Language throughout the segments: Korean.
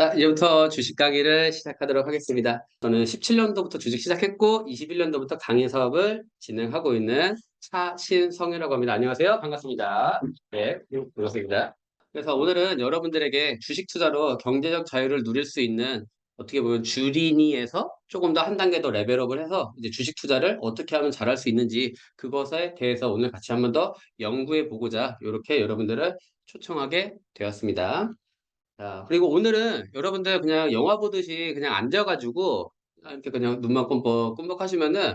자, 이제부터 주식 강의를 시작하도록 하겠습니다. 저는 17년도부터 주식 시작했고, 21년도부터 강의 사업을 진행하고 있는 차신성이라고 합니다. 안녕하세요. 반갑습니다. 네, 반갑습니다. 그래서 오늘은 여러분들에게 주식 투자로 경제적 자유를 누릴 수 있는 어떻게 보면 주린이에서 조금 더 한 단계 더 레벨업을 해서 이제 주식 투자를 어떻게 하면 잘할 수 있는지 그것에 대해서 오늘 같이 한번 더 연구해 보고자 이렇게 여러분들을 초청하게 되었습니다. 자, 그리고 오늘은 여러분들 그냥 영화 보듯이 그냥 앉아가지고 이렇게 그냥 눈만 끔뻑끔뻑 하시면은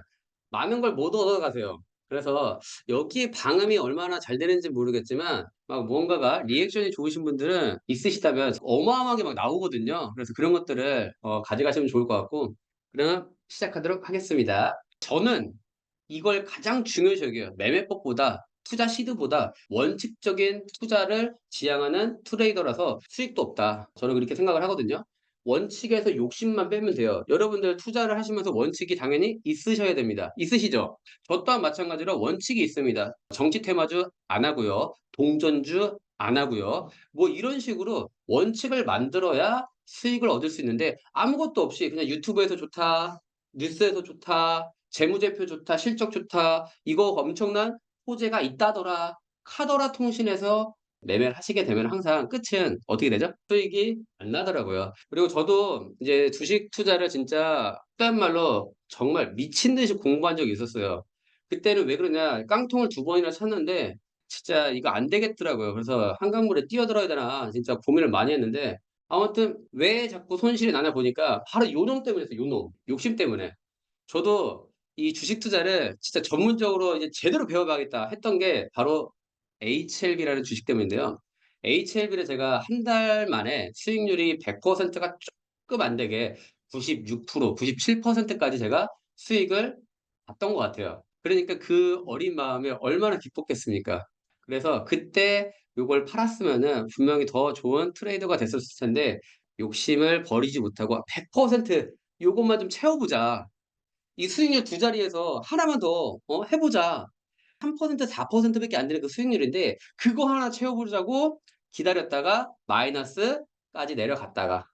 많은 걸 못 얻어가세요. 그래서 여기 방음이 얼마나 잘 되는지 모르겠지만 막 뭔가가 리액션이 좋으신 분들은 있으시다면 어마어마하게 막 나오거든요. 그래서 그런 것들을 가져가시면 좋을 것 같고 그러면 시작하도록 하겠습니다. 저는 이걸 가장 중요시 여겨요. 매매법보다 투자 시드보다 원칙적인 투자를 지향하는 트레이더라서 수익도 없다. 저는 그렇게 생각을 하거든요. 원칙에서 욕심만 빼면 돼요. 여러분들 투자를 하시면서 원칙이 당연히 있으셔야 됩니다. 있으시죠? 저 또한 마찬가지로 원칙이 있습니다. 정치 테마주 안 하고요. 동전주 안 하고요. 뭐 이런 식으로 원칙을 만들어야 수익을 얻을 수 있는데 아무것도 없이 그냥 유튜브에서 좋다, 뉴스에서 좋다, 재무제표 좋다, 실적 좋다, 이거 엄청난 호재가 있다더라, 카더라 통신에서 매매를 하시게 되면 항상 끝은 어떻게 되죠? 수익이 안 나더라고요. 그리고 저도 이제 주식 투자를 진짜 딴 말로 정말 미친 듯이 공부한 적이 있었어요. 그때는 왜 그러냐, 깡통을 두 번이나 쳤는데 진짜 이거 안 되겠더라고요. 그래서 한강물에 뛰어들어야 되나 진짜 고민을 많이 했는데 아무튼 왜 자꾸 손실이 나냐 보니까 바로 요놈 때문이었어요. 요놈. 욕심 때문에. 저도 이 주식 투자를 진짜 전문적으로 이제 제대로 배워봐야겠다 했던 게 바로 HLB라는 주식 때문인데요. HLB를 제가 한 달 만에 수익률이 100%가 조금 안 되게 96%, 97%까지 제가 수익을 봤던 것 같아요. 그러니까 그 어린 마음에 얼마나 기뻤겠습니까? 그래서 그때 요걸 팔았으면은 분명히 더 좋은 트레이더가 됐었을 텐데 욕심을 버리지 못하고 100% 요것만 좀 채워보자. 이 수익률 두 자리에서 하나만 더 해보자. 3% 4%밖에 안 되는 그 수익률인데 그거 하나 채워보자고 기다렸다가 마이너스까지 내려갔다가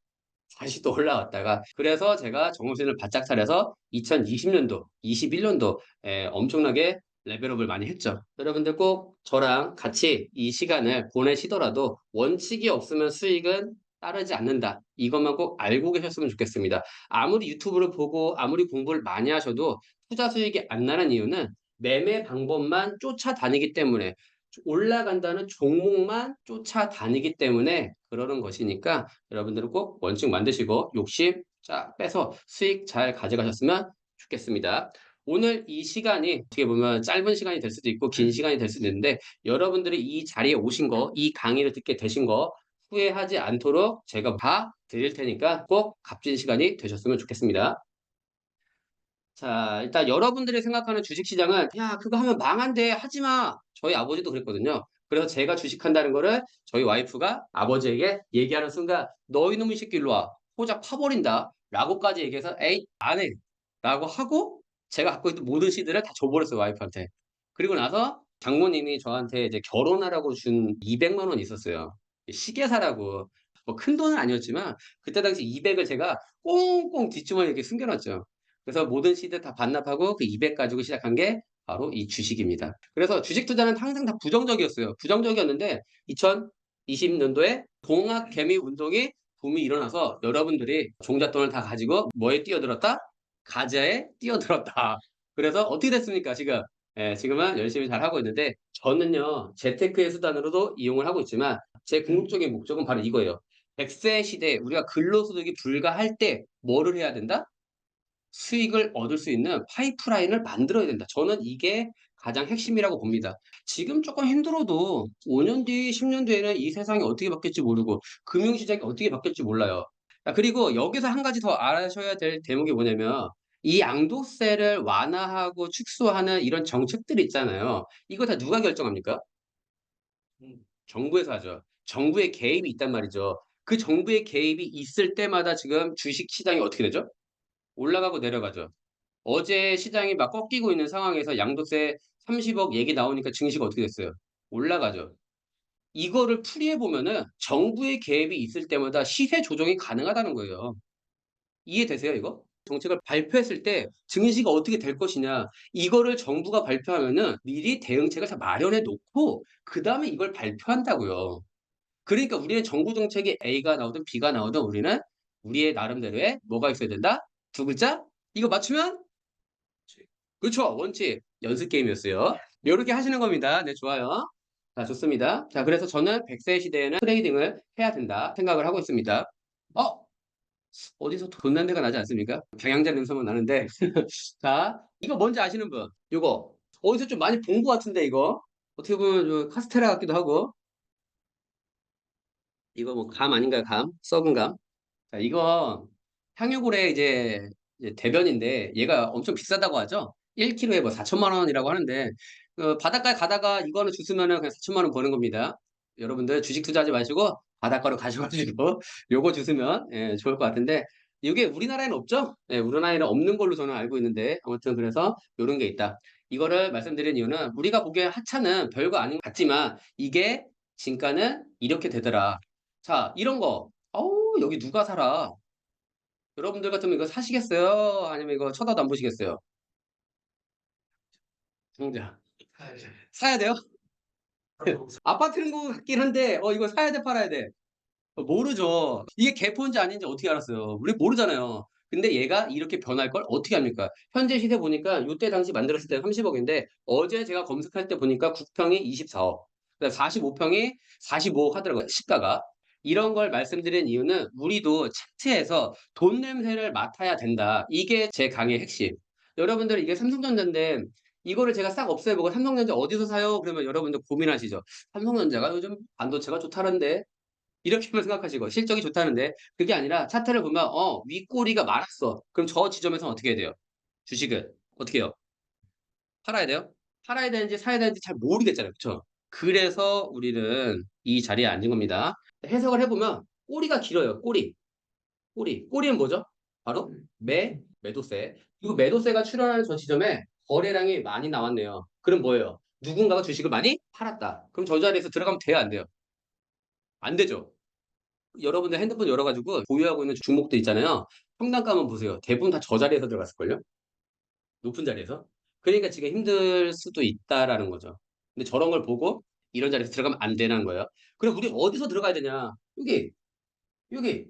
다시 또 올라왔다가 그래서 제가 정신을 바짝 차려서 2020년도, 21년도에 엄청나게 레벨업을 많이 했죠. 여러분들 꼭 저랑 같이 이 시간을 보내시더라도 원칙이 없으면 수익은 따르지 않는다. 이것만 꼭 알고 계셨으면 좋겠습니다. 아무리 유튜브를 보고 아무리 공부를 많이 하셔도 투자 수익이 안 나는 이유는 매매 방법만 쫓아다니기 때문에 올라간다는 종목만 쫓아다니기 때문에 그러는 것이니까 여러분들은 꼭 원칙 만드시고 욕심 쫙 빼서 수익 잘 가져가셨으면 좋겠습니다. 오늘 이 시간이 어떻게 보면 짧은 시간이 될 수도 있고 긴 시간이 될 수도 있는데 여러분들이 이 자리에 오신 거, 이 강의를 듣게 되신 거 후회하지 않도록 제가 다 드릴 테니까 꼭 값진 시간이 되셨으면 좋겠습니다. 자, 일단 여러분들이 생각하는 주식시장은 야, 그거 하면 망한대. 하지 마. 저희 아버지도 그랬거든요. 그래서 제가 주식한다는 거를 저희 와이프가 아버지에게 얘기하는 순간 너 이놈의 새끼 일로 와. 호작 파버린다. 라고까지 얘기해서 에이, 안 해. 라고 하고 제가 갖고 있던 모든 시드를 다 줘버렸어요, 와이프한테. 그리고 나서 장모님이 저한테 이제 결혼하라고 준 200만 원 있었어요. 시계 사라고. 뭐 큰 돈은 아니었지만 그때 당시 200을 제가 꽁꽁 뒷주머니에 이렇게 숨겨놨죠. 그래서 모든 시드 다 반납하고 그 200 가지고 시작한 게 바로 이 주식입니다. 그래서 주식 투자는 항상 다 부정적이었어요. 부정적이었는데 2020년도에 동학 개미 운동이 붐이 일어나서 여러분들이 종잣돈을 다 가지고 뭐에 뛰어들었다? 가자에 뛰어들었다. 그래서 어떻게 됐습니까, 지금? 예, 지금은 열심히 잘 하고 있는데 저는요, 재테크의 수단으로도 이용을 하고 있지만 제 궁극적인 목적은 바로 이거예요. 100세 시대에 우리가 근로소득이 불가할 때 뭐를 해야 된다? 수익을 얻을 수 있는 파이프라인을 만들어야 된다. 저는 이게 가장 핵심이라고 봅니다. 지금 조금 힘들어도 5년 뒤, 10년 뒤에는 이 세상이 어떻게 바뀔지 모르고 금융시장이 어떻게 바뀔지 몰라요. 그리고 여기서 한 가지 더 아셔야 될 대목이 뭐냐면 이 양도세를 완화하고 축소하는 이런 정책들이 있잖아요. 이거 다 누가 결정합니까? 정부에서 하죠. 정부의 개입이 있단 말이죠. 그 정부의 개입이 있을 때마다 지금 주식 시장이 어떻게 되죠? 올라가고 내려가죠. 어제 시장이 막 꺾이고 있는 상황에서 양도세 30억 얘기 나오니까 증시가 어떻게 됐어요? 올라가죠. 이거를 풀이해 보면은 정부의 개입이 있을 때마다 시세 조정이 가능하다는 거예요. 이해되세요, 이거? 정책을 발표했을 때 증시가 어떻게 될 것이냐, 이거를 정부가 발표하면은 미리 대응책을 다 마련해 놓고 그다음에 이걸 발표한다고요. 그러니까 우리의 정부 정책이 A가 나오든 B가 나오든 우리는 우리의 나름대로의 뭐가 있어야 된다? 두 글자? 이거 맞추면 그렇죠. 원칙. 연습 게임이었어요. 요렇게 하시는 겁니다. 네, 좋아요. 자, 좋습니다. 자, 그래서 저는 100세 시대에는 트레이딩을 해야 된다 생각을 하고 있습니다. 어? 어디서 돈 난 데가 나지 않습니까? 방향제 냄새만 나는데. 자, 이거 뭔지 아시는 분? 요거. 어디서 좀 많이 본 것 같은데, 이거. 어떻게 보면 좀 카스테라 같기도 하고. 이거 뭐 감 아닌가요? 감? 썩은 감? 자, 이거 향유고래 이제 대변인데 얘가 엄청 비싸다고 하죠. 1kg에 뭐 4천만 원이라고 하는데 바닷가에 가다가 이거는 주스면은 그냥 4천만 원 버는 겁니다. 여러분들 주식 투자하지 마시고 바닷가로 가셔가지고 요거 주스면 예, 좋을 것 같은데 이게 우리나라에는 없죠? 예, 우리나라에는 없는 걸로 저는 알고 있는데 아무튼 그래서 요런 게 있다. 이거를 말씀드린 이유는 우리가 보기에 하차는 별거 아닌 것 같지만 이게 진가는 이렇게 되더라. 자, 이런 거. 어우, 여기 누가 살아? 여러분들 같으면 이거 사시겠어요? 아니면 이거 쳐다도 안 보시겠어요? 당장. 사야 돼요? 아파트는 거 같긴 한데, 이거 사야 돼, 팔아야 돼? 모르죠. 이게 개포인지 아닌지 어떻게 알았어요? 우리 모르잖아요. 근데 얘가 이렇게 변할 걸 어떻게 합니까? 현재 시세 보니까 요때 당시 만들었을 때 30억인데, 어제 제가 검색할 때 보니까 9평이 24억. 45평이 45억 하더라고요. 시가가. 이런 걸 말씀드린 이유는 우리도 차트에서 돈 냄새를 맡아야 된다. 이게 제 강의 핵심. 여러분들 이게 삼성전자인데 이거를 제가 싹 없애보고 삼성전자 어디서 사요? 그러면 여러분들 고민하시죠. 삼성전자가 요즘 반도체가 좋다는데 이렇게만 생각하시고 실적이 좋다는데 그게 아니라 차트를 보면 윗꼬리가 말았어. 그럼 저 지점에서는 어떻게 해야 돼요? 주식을 어떻게 해요? 팔아야 돼요? 팔아야 되는지 사야 되는지 잘 모르겠잖아요. 그쵸? 그래서 우리는 이 자리에 앉은 겁니다. 해석을 해보면 꼬리가 길어요. 꼬리. 꼬리. 꼬리는 뭐죠? 바로 매도세. 그리고 매도세가 출현하는 저 지점에 거래량이 많이 나왔네요. 그럼 뭐예요? 누군가가 주식을 많이 팔았다. 그럼 저 자리에서 들어가면 돼요, 안 돼요? 안 되죠. 여러분들 핸드폰 열어가지고 보유하고 있는 종목들 있잖아요. 평단가만 보세요. 대부분 다 저 자리에서 들어갔을걸요? 높은 자리에서. 그러니까 지금 힘들 수도 있다라는 거죠. 근데 저런 걸 보고 이런 자리에서 들어가면 안 되는 거예요. 그럼 우리 어디서 들어가야 되냐? 여기, 여기,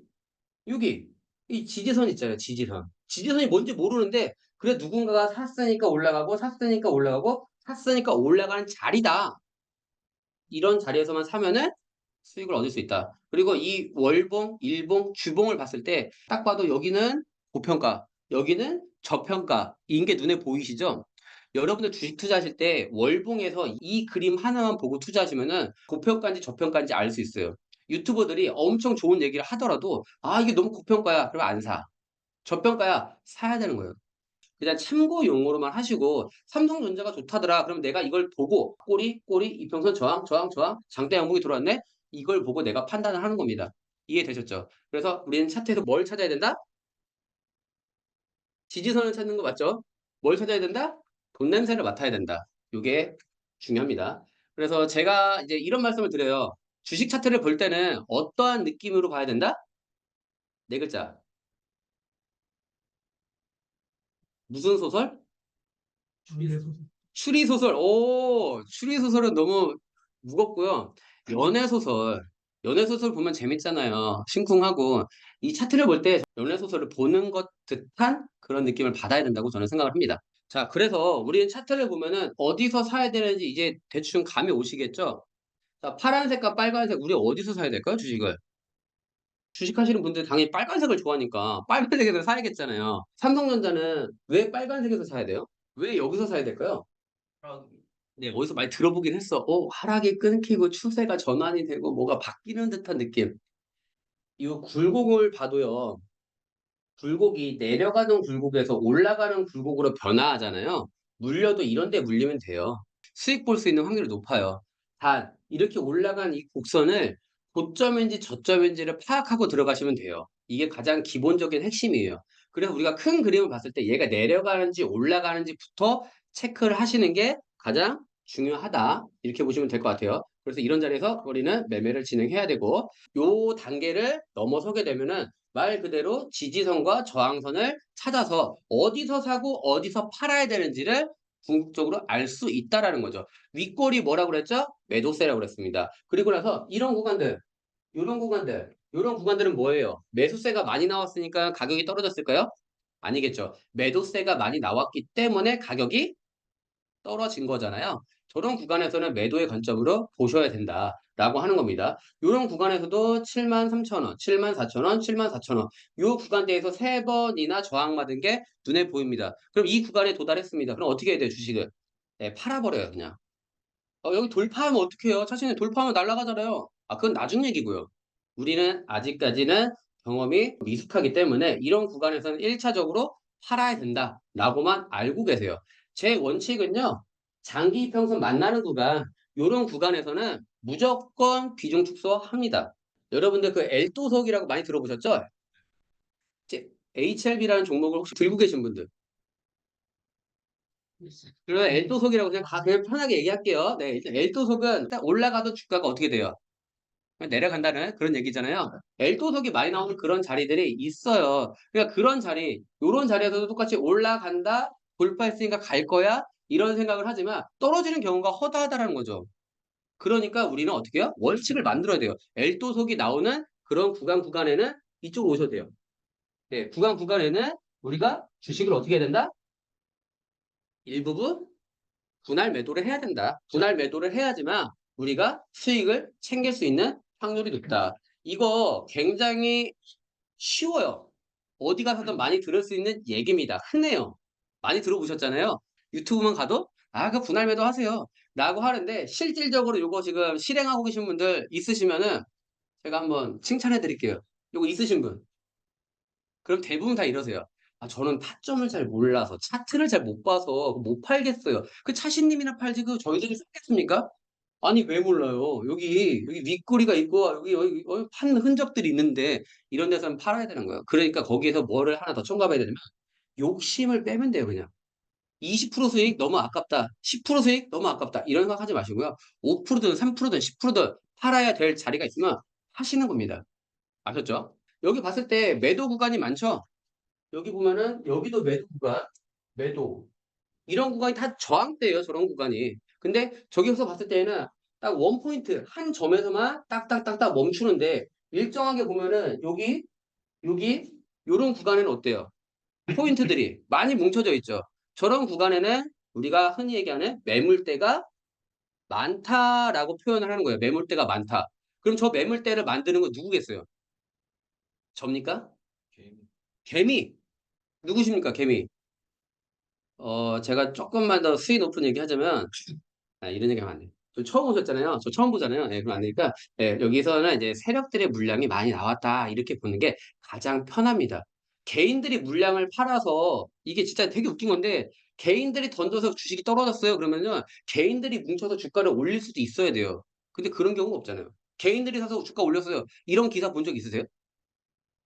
여기. 이 지지선 있잖아요. 지지선. 지지선이 뭔지 모르는데 그래 누군가가 샀으니까 올라가고 샀으니까 올라가고 샀으니까 올라가는 자리다. 이런 자리에서만 사면은 수익을 얻을 수 있다. 그리고 이 월봉, 일봉, 주봉을 봤을 때 딱 봐도 여기는 고평가, 여기는 저평가인 게 눈에 보이시죠? 여러분들 주식 투자하실 때 월봉에서 이 그림 하나만 보고 투자하시면은 고평가인지 저평가인지 알 수 있어요. 유튜버들이 엄청 좋은 얘기를 하더라도 이게 너무 고평가야. 그러면 안 사. 저평가야. 사야 되는 거예요. 그냥 참고 용어로만 하시고 삼성전자가 좋다더라. 그럼 내가 이걸 보고 꼬리 이평선 저항 장대 양봉이 들어왔네. 이걸 보고 내가 판단을 하는 겁니다. 이해되셨죠? 그래서 우리는 차트에서 뭘 찾아야 된다? 지지선을 찾는 거 맞죠? 뭘 찾아야 된다? 돈 냄새를 맡아야 된다. 이게 중요합니다. 그래서 제가 이제 이런 말씀을 드려요. 주식 차트를 볼 때는 어떠한 느낌으로 봐야 된다? 네 글자. 무슨 소설? 추리소설. 오, 추리소설은 너무 무겁고요. 연애소설. 연애소설 보면 재밌잖아요. 심쿵하고. 이 차트를 볼 때 연애소설을 보는 것 듯한 그런 느낌을 받아야 된다고 저는 생각을 합니다. 자, 그래서 우리는 차트를 보면은 어디서 사야 되는지 이제 대충 감이 오시겠죠? 자, 파란색과 빨간색, 우리 어디서 사야 될까요? 주식을. 주식하시는 분들 당연히 빨간색을 좋아하니까 빨간색에서 사야겠잖아요. 삼성전자는 왜 빨간색에서 사야 돼요? 왜 여기서 사야 될까요? 네, 어디서 많이 들어보긴 했어. 하락이 끊기고 추세가 전환이 되고 뭐가 바뀌는 듯한 느낌. 이 굴곡을 봐도요. 굴곡이 내려가는 굴곡에서 올라가는 굴곡으로 변화하잖아요. 물려도 이런 데 물리면 돼요. 수익 볼 수 있는 확률이 높아요. 단, 이렇게 올라간 이 곡선을 고점인지 저점인지를 파악하고 들어가시면 돼요. 이게 가장 기본적인 핵심이에요. 그래서 우리가 큰 그림을 봤을 때 얘가 내려가는지 올라가는지부터 체크를 하시는 게 가장 중요하다. 이렇게 보시면 될 것 같아요. 그래서 이런 자리에서 우리는 매매를 진행해야 되고 요 단계를 넘어서게 되면은 말 그대로 지지선과 저항선을 찾아서 어디서 사고 어디서 팔아야 되는지를 궁극적으로 알 수 있다라는 거죠. 윗골이 뭐라고 그랬죠? 매도세라고 그랬습니다. 그리고 나서 이런 구간들, 요런 구간들은 뭐예요? 매수세가 많이 나왔으니까 가격이 떨어졌을까요? 아니겠죠. 매도세가 많이 나왔기 때문에 가격이 떨어진 거잖아요. 저런 구간에서는 매도의 관점으로 보셔야 된다라고 하는 겁니다. 이런 구간에서도 73,000원, 74,000원, 74,000원 이 구간대에서 3번이나 저항받은 게 눈에 보입니다. 그럼 이 구간에 도달했습니다. 그럼 어떻게 해야 돼요, 주식을? 네, 팔아버려요, 그냥. 여기 돌파하면 어떡해요? 자신이 돌파하면 날아가잖아요. 그건 나중 얘기고요. 우리는 아직까지는 경험이 미숙하기 때문에 이런 구간에서는 1차적으로 팔아야 된다라고만 알고 계세요. 제 원칙은요. 장기 이평선 만나는 구간, 요런 구간에서는 무조건 비중 축소합니다. 여러분들 그 엘도석이라고 많이 들어보셨죠? HLB라는 종목을 혹시 들고 계신 분들. 그러면 엘도석이라고 그냥 편하게 얘기할게요. 네, 일단 엘도석은 딱 올라가도 주가가 어떻게 돼요? 그냥 내려간다는 그런 얘기잖아요. 엘도석이 많이 나오는 그런 자리들이 있어요. 그러니까 그런 자리, 요런 자리에서도 똑같이 올라간다, 돌파했으니까 갈 거야, 이런 생각을 하지만 떨어지는 경우가 허다하다라는 거죠. 그러니까 우리는 어떻게 해요? 원칙을 만들어야 돼요. 엘도석이 나오는 그런 구간에는 이쪽으로 오셔도 돼요. 네, 구간에는 우리가 주식을 어떻게 해야 된다? 일부분 분할 매도를 해야 된다. 분할 매도를 해야지만 우리가 수익을 챙길 수 있는 확률이 높다. 이거 굉장히 쉬워요. 어디 가서든 많이 들을 수 있는 얘기입니다. 흔해요. 많이 들어보셨잖아요. 유튜브만 가도 그 분할 매도 하세요. 라고 하는데 실질적으로 이거 지금 실행하고 계신 분들 있으시면은 제가 한번 칭찬해 드릴게요. 이거 있으신 분. 그럼 대부분 다 이러세요. 저는 타점을 잘 몰라서 차트를 잘 못 봐서 못 팔겠어요. 그 차신님이나 팔지 그 저희들이 사겠습니까? 아니 왜 몰라요? 여기 윗꼬리가 있고 여기 판 흔적들이 있는데 이런 데서는 팔아야 되는 거예요. 그러니까 거기에서 뭐를 하나 더 첨가해야 되냐면 욕심을 빼면 돼요, 그냥. 20% 수익 너무 아깝다. 10% 수익 너무 아깝다. 이런 생각 하지 마시고요. 5%든 3%든 10%든 팔아야 될 자리가 있으면 하시는 겁니다. 아셨죠? 여기 봤을 때 매도 구간이 많죠? 여기 보면은 여기도 매도 구간, 매도. 이런 구간이 다 저항대예요, 저런 구간이. 근데 저기서 봤을 때는 딱 원포인트, 한 점에서만 딱딱딱딱 멈추는데 일정하게 보면은 여기, 요런 구간에는 어때요? 포인트들이 많이 뭉쳐져 있죠. 저런 구간에는 우리가 흔히 얘기하는 매물대가 많다라고 표현을 하는 거예요. 매물대가 많다. 그럼 저 매물대를 만드는 건 누구겠어요? 접니까? 개미. 누구십니까, 개미? 제가 조금만 더 수위 높은 얘기 하자면, 이런 얘기 하면 안 돼요. 저 처음 오셨잖아요. 저 처음 보잖아요. 예, 그럼 안 되니까, 예, 여기서는 이제 세력들의 물량이 많이 나왔다. 이렇게 보는 게 가장 편합니다. 개인들이 물량을 팔아서, 이게 진짜 되게 웃긴 건데, 개인들이 던져서 주식이 떨어졌어요. 그러면은, 개인들이 뭉쳐서 주가를 올릴 수도 있어야 돼요. 근데 그런 경우가 없잖아요. 개인들이 사서 주가 올렸어요. 이런 기사 본 적 있으세요?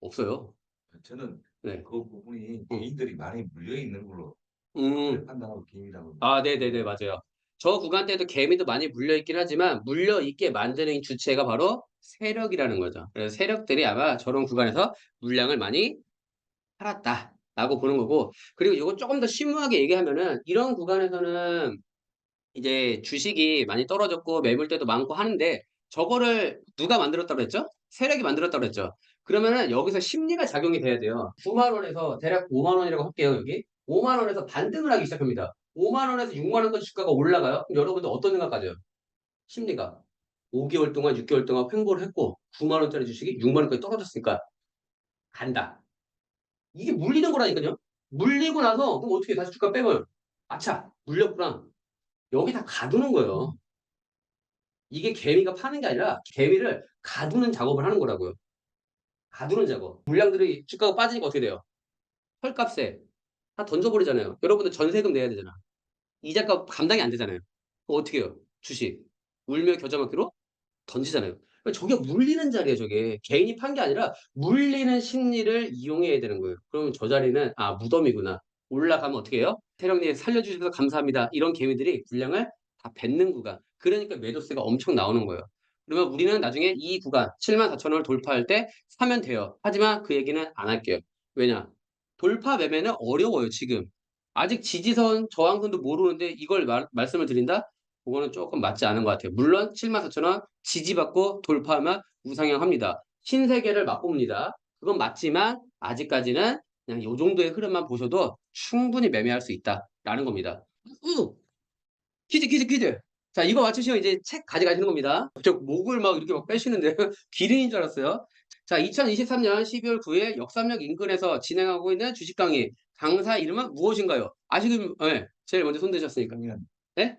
없어요. 저는 네. 그 부분이 응. 개인들이 많이 물려 있는 걸로 음. 판단하고 개인이라고. 네네네, 맞아요. 저 구간대도 개미도 많이 물려있긴 하지만 물려있게 만드는 이 주체가 바로 세력이라는 거죠. 그래서 세력들이 아마 저런 구간에서 물량을 많이 팔았다라고 보는 거고, 그리고 이거 조금 더 심오하게 얘기하면은 이런 구간에서는 이제 주식이 많이 떨어졌고 매물대도 많고 하는데 저거를 누가 만들었다고 그랬죠? 세력이 만들었다고 그랬죠. 그러면은 여기서 심리가 작용이 돼야 돼요. 9만 원에서 대략 5만 원이라고 할게요, 여기. 5만 원에서 반등을 하기 시작합니다. 5만 원에서 6만 원까지 주가가 올라가요. 그럼 여러분들 어떤 생각 가져요? 심리가. 5개월 동안, 6개월 동안 횡보를 했고 9만 원짜리 주식이 6만 원까지 떨어졌으니까 간다. 이게 물리는 거라니까요. 물리고 나서 그럼 어떻게 다시 주가 빼면 아차, 물렸구나. 여기 다 가두는 거예요. 이게 개미가 파는 게 아니라 개미를 가두는 작업을 하는 거라고요. 가두는 작업. 물량들이 주가가 빠지니까 어떻게 돼요? 헐값에 다 던져버리잖아요. 여러분들 전세금 내야 되잖아. 이자값 감당이 안 되잖아요. 그럼 어떻게 해요? 주식. 울며 겨자 먹기로 던지잖아요. 그러니까 저게 물리는 자리예요, 저게. 개인이 판 게 아니라 물리는 심리를 이용해야 되는 거예요. 그러면 저 자리는 무덤이구나. 올라가면 어떻게 해요? 세령님 살려주셔서 감사합니다. 이런 개미들이 물량을 다 뱉는 구간. 그러니까 매도세가 엄청 나오는 거예요. 그러면 우리는 나중에 이 구간 74,000원을 돌파할 때 사면 돼요. 하지만 그 얘기는 안 할게요. 왜냐? 돌파 매매는 어려워요, 지금. 아직 지지선, 저항선도 모르는데 이걸 말씀을 드린다? 그거는 조금 맞지 않은 것 같아요. 물론 74,000원 지지받고 돌파하면 우상향합니다. 신세계를 맛봅니다. 그건 맞지만 아직까지는 그냥 요 정도의 흐름만 보셔도 충분히 매매할 수 있다라는 겁니다. 퀴즈. 자, 이거 맞추시면 이제 책 가져가시는 겁니다. 저 목을 막 이렇게 막 빼시는데 기린인 줄 알았어요. 자, 2023년 12월 9일 역삼역 인근에서 진행하고 있는 주식 강의. 강사 이름은 무엇인가요? 아시금, 네, 제일 먼저 손 드셨으니까. 그러면 네?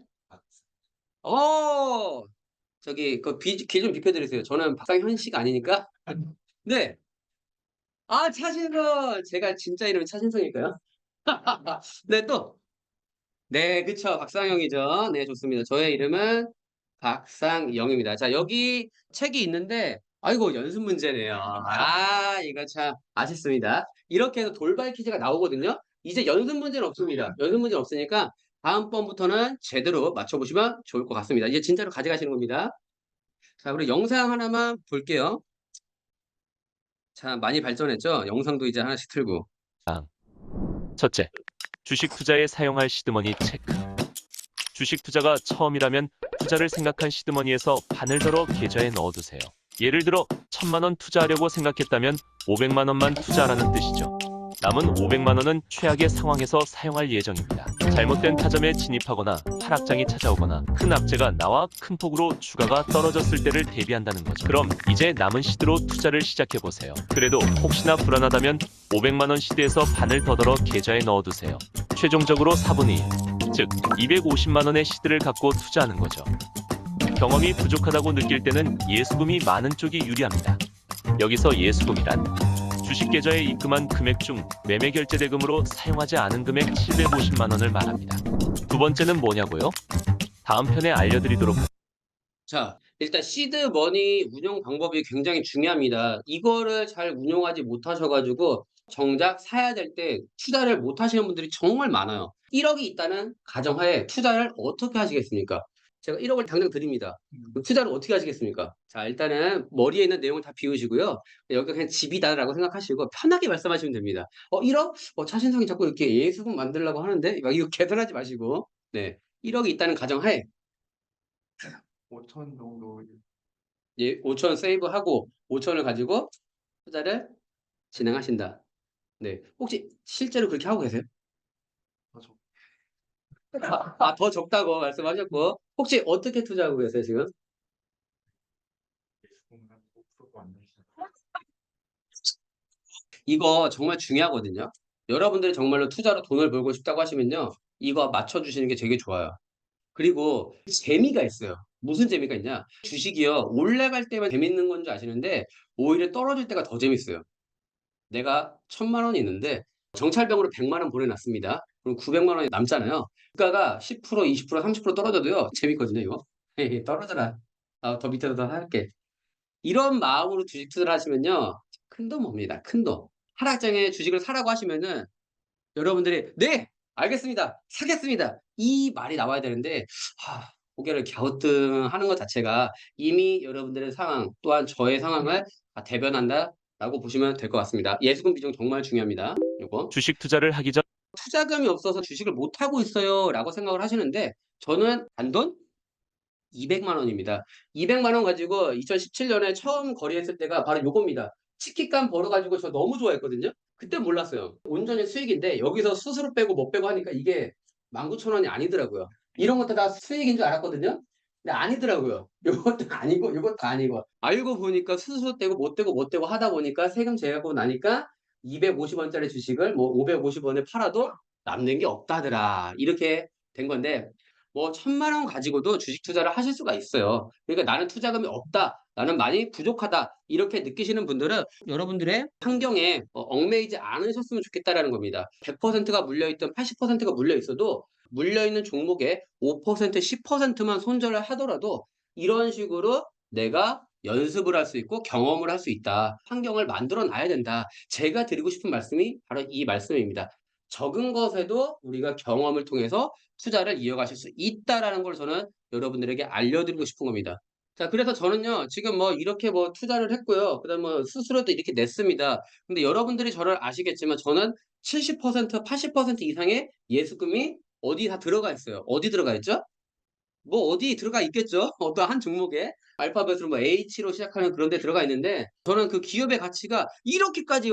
어, 저기, 길 좀 비켜드리세요. 저는 박상현 씨가 아니니까. 네. 아, 차신성! 제가 진짜 이름이 차신성일까요? 네, 또. 네, 그쵸. 박상영이죠. 네, 좋습니다. 저의 이름은 박상영입니다. 자, 여기 책이 있는데, 아이고, 연습 문제네요. 아, 이거 참 아쉽습니다. 이렇게 해서 돌발 퀴즈가 나오거든요. 이제 연습 문제는 없습니다. 연습 문제는 없으니까 다음번부터는 제대로 맞춰보시면 좋을 것 같습니다. 이제 진짜로 가져가시는 겁니다. 자, 그리고 영상 하나만 볼게요. 자, 많이 발전했죠? 영상도 이제 하나씩 틀고. 첫째, 주식 투자에 사용할 시드머니 체크. 주식 투자가 처음이라면 투자를 생각한 시드머니에서 반을 덜어 계좌에 넣어두세요. 예를 들어 1,000만 원 투자하려고 생각했다면 500만 원만 투자하라는 뜻이죠. 남은 500만 원은 최악의 상황에서 사용할 예정입니다. 잘못된 타점에 진입하거나 하락장이 찾아오거나 큰 악재가 나와 큰 폭으로 주가가 떨어졌을 때를 대비한다는 거죠. 그럼 이제 남은 시드로 투자를 시작해보세요. 그래도 혹시나 불안하다면 500만 원 시드에서 반을 더 덜어 계좌에 넣어두세요. 최종적으로 4분의 1, 즉 250만 원의 시드를 갖고 투자하는 거죠. 경험이 부족하다고 느낄 때는 예수금이 많은 쪽이 유리합니다. 여기서 예수금이란 주식 계좌에 입금한 금액 중 매매 결제 대금으로 사용하지 않은 금액 750만 원을 말합니다. 두 번째는 뭐냐고요? 다음 편에 알려드리도록 자, 일단 시드머니 운용 방법이 굉장히 중요합니다. 이거를 잘 운용하지 못하셔가지고 정작 사야 될 때 투자를 못 하시는 분들이 정말 많아요. 1억이 있다는 가정하에 투자를 어떻게 하시겠습니까? 제가 1억을 당장 드립니다. 그럼 투자를 어떻게 하시겠습니까? 자, 일단은 머리에 있는 내용을 다 비우시고요. 여기가 그냥 집이다라고 생각하시고 편하게 말씀하시면 됩니다. 1억? 차신성이 자꾸 이렇게 예수금 만들려고 하는데 이거 계산하지 마시고 네, 1억이 있다는 가정하에 5천 정도. 예, 5천 세이브하고 5천을 가지고 투자를 진행하신다. 네. 혹시 실제로 그렇게 하고 계세요? 하죠. 더 적다고 말씀하셨고, 혹시 어떻게 투자하고 계세요, 지금? 이거 정말 중요하거든요. 여러분들이 정말로 투자로 돈을 벌고 싶다고 하시면요. 이거 맞춰주시는 게 되게 좋아요. 그리고 재미가 있어요. 무슨 재미가 있냐? 주식이요. 올라갈 때만 재밌는 건 줄 아시는데, 오히려 떨어질 때가 더 재밌어요. 내가 1,000만 원이 있는데 정찰병으로 100만 원 보내놨습니다. 그럼 900만 원이 남잖아요. 주가가 10%, 20%, 30% 떨어져도요. 재밌거든요, 이거. 헤헤, 떨어져라. 더 밑에서 더 할게. 이런 마음으로 주식 투자를 하시면요. 큰돈 봅니다. 큰돈. 하락장에 주식을 사라고 하시면은 여러분들이 네! 알겠습니다. 사겠습니다. 이 말이 나와야 되는데 고개를 갸우뚱하는 것 자체가 이미 여러분들의 상황 또한 저의 상황을 다 대변한다라고 보시면 될 것 같습니다. 예수금 비중 정말 중요합니다. 요거. 주식 투자를 하기 전 투자금이 없어서 주식을 못 하고 있어요라고 생각을 하시는데 저는 단돈 200만 원입니다. 200만 원 가지고 2017년에 처음 거래했을 때가 바로 요겁니다. 치킨값 벌어가지고 저 너무 좋아했거든요. 그때 몰랐어요. 온전히 수익인데 여기서 수수료 빼고 못 빼고 하니까 이게 19,000원이 아니더라고요. 이런 것도 다 수익인 줄 알았거든요. 근데 아니더라고요. 요것도 아니고 요것도 아니고 알고 보니까 수수료 떼고 못 떼고 하다 보니까 세금 제하고 나니까 250원짜리 주식을 뭐 550원에 팔아도 남는 게 없다더라. 이렇게 된 건데 1,000만 원 가지고도 주식 투자를 하실 수가 있어요. 그러니까 나는 투자금이 없다. 나는 많이 부족하다. 이렇게 느끼시는 분들은 여러분들의 환경에 얽매이지 않으셨으면 좋겠다라는 겁니다. 100%가 물려있든 80%가 물려있어도 물려있는 종목의 5%, 10%만 손절을 하더라도 이런 식으로 내가 연습을 할 수 있고 경험을 할 수 있다. 환경을 만들어 놔야 된다. 제가 드리고 싶은 말씀이 바로 이 말씀입니다. 적은 것에도 우리가 경험을 통해서 투자를 이어가실 수 있다라는 걸 저는 여러분들에게 알려드리고 싶은 겁니다. 자, 그래서 저는요, 지금 뭐 이렇게 뭐 투자를 했고요. 그다음 뭐 수수료도 이렇게 냈습니다. 근데 여러분들이 저를 아시겠지만 저는 70%, 80% 이상의 예수금이 어디 다 들어가 있어요. 어디 들어가 있죠? 뭐 어디 들어가 있겠죠? 어떤 한 종목에 알파벳으로 뭐 H로 시작하는 그런 데 들어가 있는데 저는 그 기업의 가치가 이렇게까지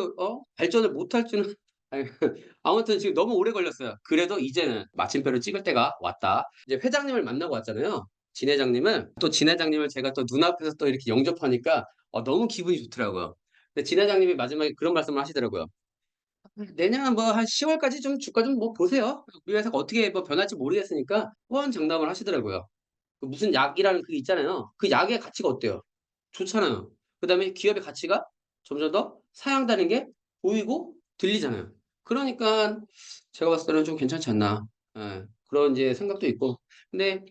발전을 못할 줄은 아니, 아무튼 지금 너무 오래 걸렸어요. 그래도 이제는 마침표를 찍을 때가 왔다. 이제 회장님을 만나고 왔잖아요. 진 회장님을 또 진 회장님을 제가 또 눈앞에서 또 이렇게 영접하니까 너무 기분이 좋더라고요. 근데 진 회장님이 마지막에 그런 말씀을 하시더라고요. 내년 뭐 한 10월까지 좀 주가 좀 뭐 보세요. 우리 회사가 어떻게 뭐 변할지 모르겠으니까 호언장담을 하시더라고요. 그 무슨 약이라는 그게 있잖아요. 그 약의 가치가 어때요? 좋잖아요. 그다음에 기업의 가치가 점점 더 상향되는 게 보이고 들리잖아요. 그러니까 제가 봤을 때는 좀 괜찮지 않나. 예. 그런 이제 생각도 있고. 근데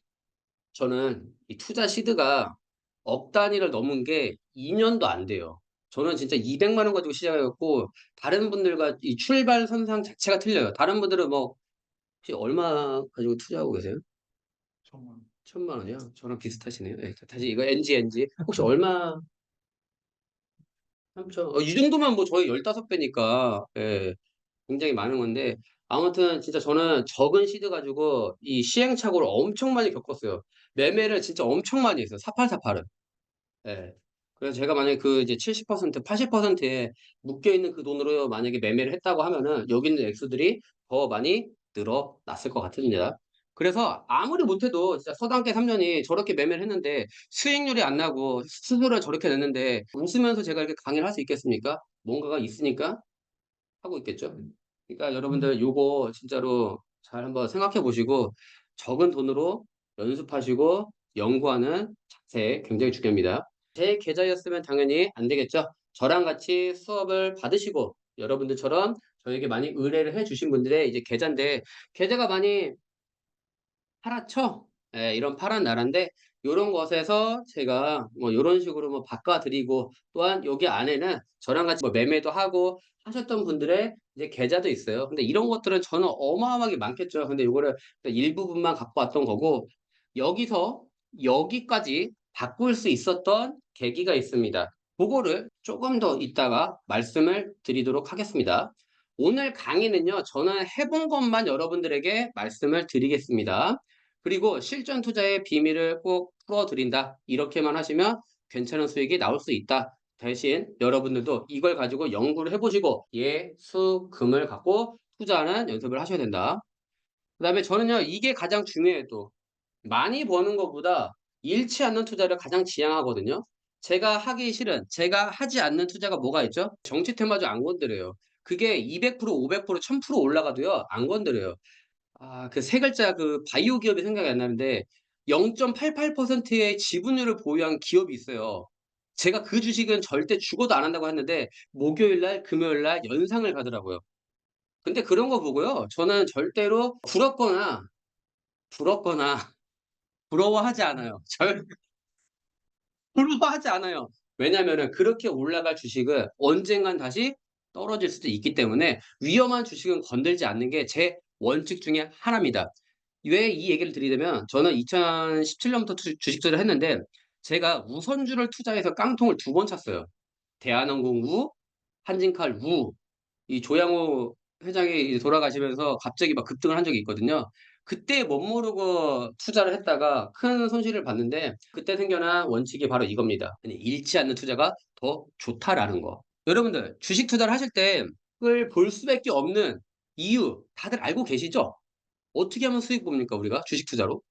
저는 이 투자 시드가 억 단위를 넘은 게 2년도 안 돼요. 저는 진짜 200만 원 가지고 시작해 갖고 다른 분들과 이 출발선상 자체가 틀려요. 다른 분들은 뭐 혹시 얼마 가지고 투자하고 계세요? 1,000만 원. 1,000만 원이요? 저랑 비슷하시네요. 예. 다시 이거 NG. 혹시 얼마 3천 이 정도면 뭐 저희 15배 배니까 예. 굉장히 많은 건데 아무튼 진짜 저는 적은 시드 가지고 이 시행착오를 엄청 많이 겪었어요. 매매를 진짜 엄청 많이 했어요. 사팔사팔은. 예. 그래서 제가 만약에 그 이제 70% 80%에 묶여 있는 그 돈으로 만약에 매매를 했다고 하면은 여기 있는 액수들이 더 많이 늘어났을 것 같습니다. 그래서 아무리 못해도 진짜 서당계 3 년이 저렇게 매매를 했는데 수익률이 안 나고 수수료를 저렇게 냈는데 웃으면서 제가 이렇게 강의를 할 수 있겠습니까? 뭔가가 있으니까 하고 있겠죠. 그러니까 여러분들 요거 진짜로 잘 한번 생각해 보시고 적은 돈으로 연습하시고 연구하는 자세 굉장히 중요합니다. 제 계좌였으면 당연히 안 되겠죠. 저랑 같이 수업을 받으시고 여러분들처럼 저에게 많이 의뢰를 해 주신 분들의 이제 계좌인데 계좌가 많이 파랗죠? 예, 이런 파란 나라인데 요런 것에서 제가 뭐 요런 식으로 뭐 바꿔 드리고 또한 여기 안에는 저랑 같이 뭐 매매도 하고 하셨던 분들의 이제 계좌도 있어요. 근데 이런 것들은 저는 어마어마하게 많겠죠. 근데 요거를 일부분만 갖고 왔던 거고 여기서 여기까지 바꿀 수 있었던 계기가 있습니다. 그거를 조금 더 이따가 말씀을 드리도록 하겠습니다. 오늘 강의는요, 저는 해본 것만 여러분들에게 말씀을 드리겠습니다. 그리고 실전 투자의 비밀을 꼭 풀어드린다. 이렇게만 하시면 괜찮은 수익이 나올 수 있다. 대신 여러분들도 이걸 가지고 연구를 해보시고 예, 수, 금을 갖고 투자하는 연습을 하셔야 된다. 그 다음에 저는요, 이게 가장 중요해요 또. 많이 버는 것보다 잃지 않는 투자를 가장 지향하거든요. 제가 하기 싫은, 제가 하지 않는 투자가 뭐가 있죠? 정치 테마주 안 건드려요. 그게 200%, 500%, 1000% 올라가도요, 안 건드려요. 아, 그 세 글자 그 바이오 기업이 생각이 안 나는데 0.88%의 지분율을 보유한 기업이 있어요. 제가 그 주식은 절대 죽어도 안 한다고 했는데 목요일 날, 금요일 날 연상을 가더라고요. 근데 그런 거 보고요. 저는 절대로 부럽거나 부러워하지 않아요. 부러워하지 않아요. 왜냐면은 그렇게 올라갈 주식은 언젠간 다시 떨어질 수도 있기 때문에 위험한 주식은 건들지 않는 게 제 원칙 중에 하나입니다. 왜 이 얘기를 드리냐면 저는 2017년부터 주식 투자를 했는데 제가 우선주를 투자해서 깡통을 2번 찼어요. 대한항공 우, 한진칼 우. 이 조양호 회장이 돌아가시면서 갑자기 막 급등을 한 적이 있거든요. 그때 멋모르고 투자를 했다가 큰 손실을 봤는데 그때 생겨난 원칙이 바로 이겁니다. 아니, 잃지 않는 투자가 더 좋다라는 거. 여러분들 주식 투자를 하실 때 그걸 볼 수밖에 없는 이유 다들 알고 계시죠? 어떻게 하면 수익 봅니까 우리가 주식 투자로?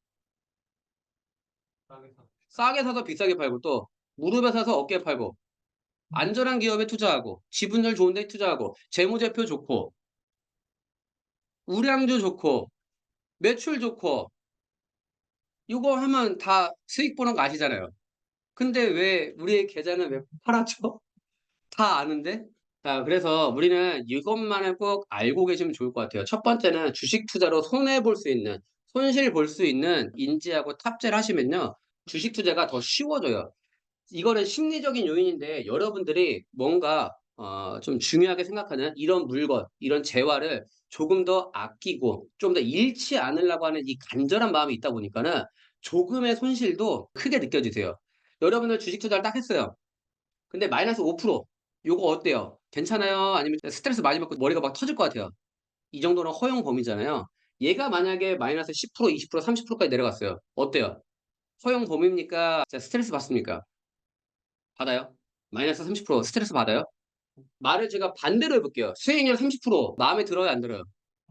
싸게 사서 비싸게 팔고 또 무릎에 사서 어깨에 팔고 안전한 기업에 투자하고 지분율 좋은 데 투자하고 재무제표 좋고 우량주 좋고 매출 좋고 이거 하면 다 수익 보는 거 아시잖아요. 근데 왜 우리의 계좌는 왜 파랗죠? 다 아는데? 자, 그래서 우리는 이것만은 꼭 알고 계시면 좋을 것 같아요. 첫 번째는 주식 투자로 손해 볼 수 있는, 손실 볼 수 있는 인지하고 탑재를 하시면요. 주식 투자가 더 쉬워져요. 이거는 심리적인 요인인데 여러분들이 뭔가 좀 중요하게 생각하는 이런 물건, 이런 재화를 조금 더 아끼고 좀 더 잃지 않으려고 하는 이 간절한 마음이 있다 보니까는 조금의 손실도 크게 느껴지세요. 여러분들 주식 투자를 딱 했어요. 근데 마이너스 5%, 요거 어때요? 괜찮아요? 아니면 스트레스 많이 받고 머리가 막 터질 것 같아요? 이 정도는 허용 범위잖아요. 얘가 만약에 마이너스 10%, 20%, 30%까지 내려갔어요. 어때요? 허용 범위입니까? 진짜 스트레스 받습니까? 받아요? 마이너스 30% 스트레스 받아요? 말을 제가 반대로 해볼게요. 수익률 30% 마음에 들어요, 안 들어요?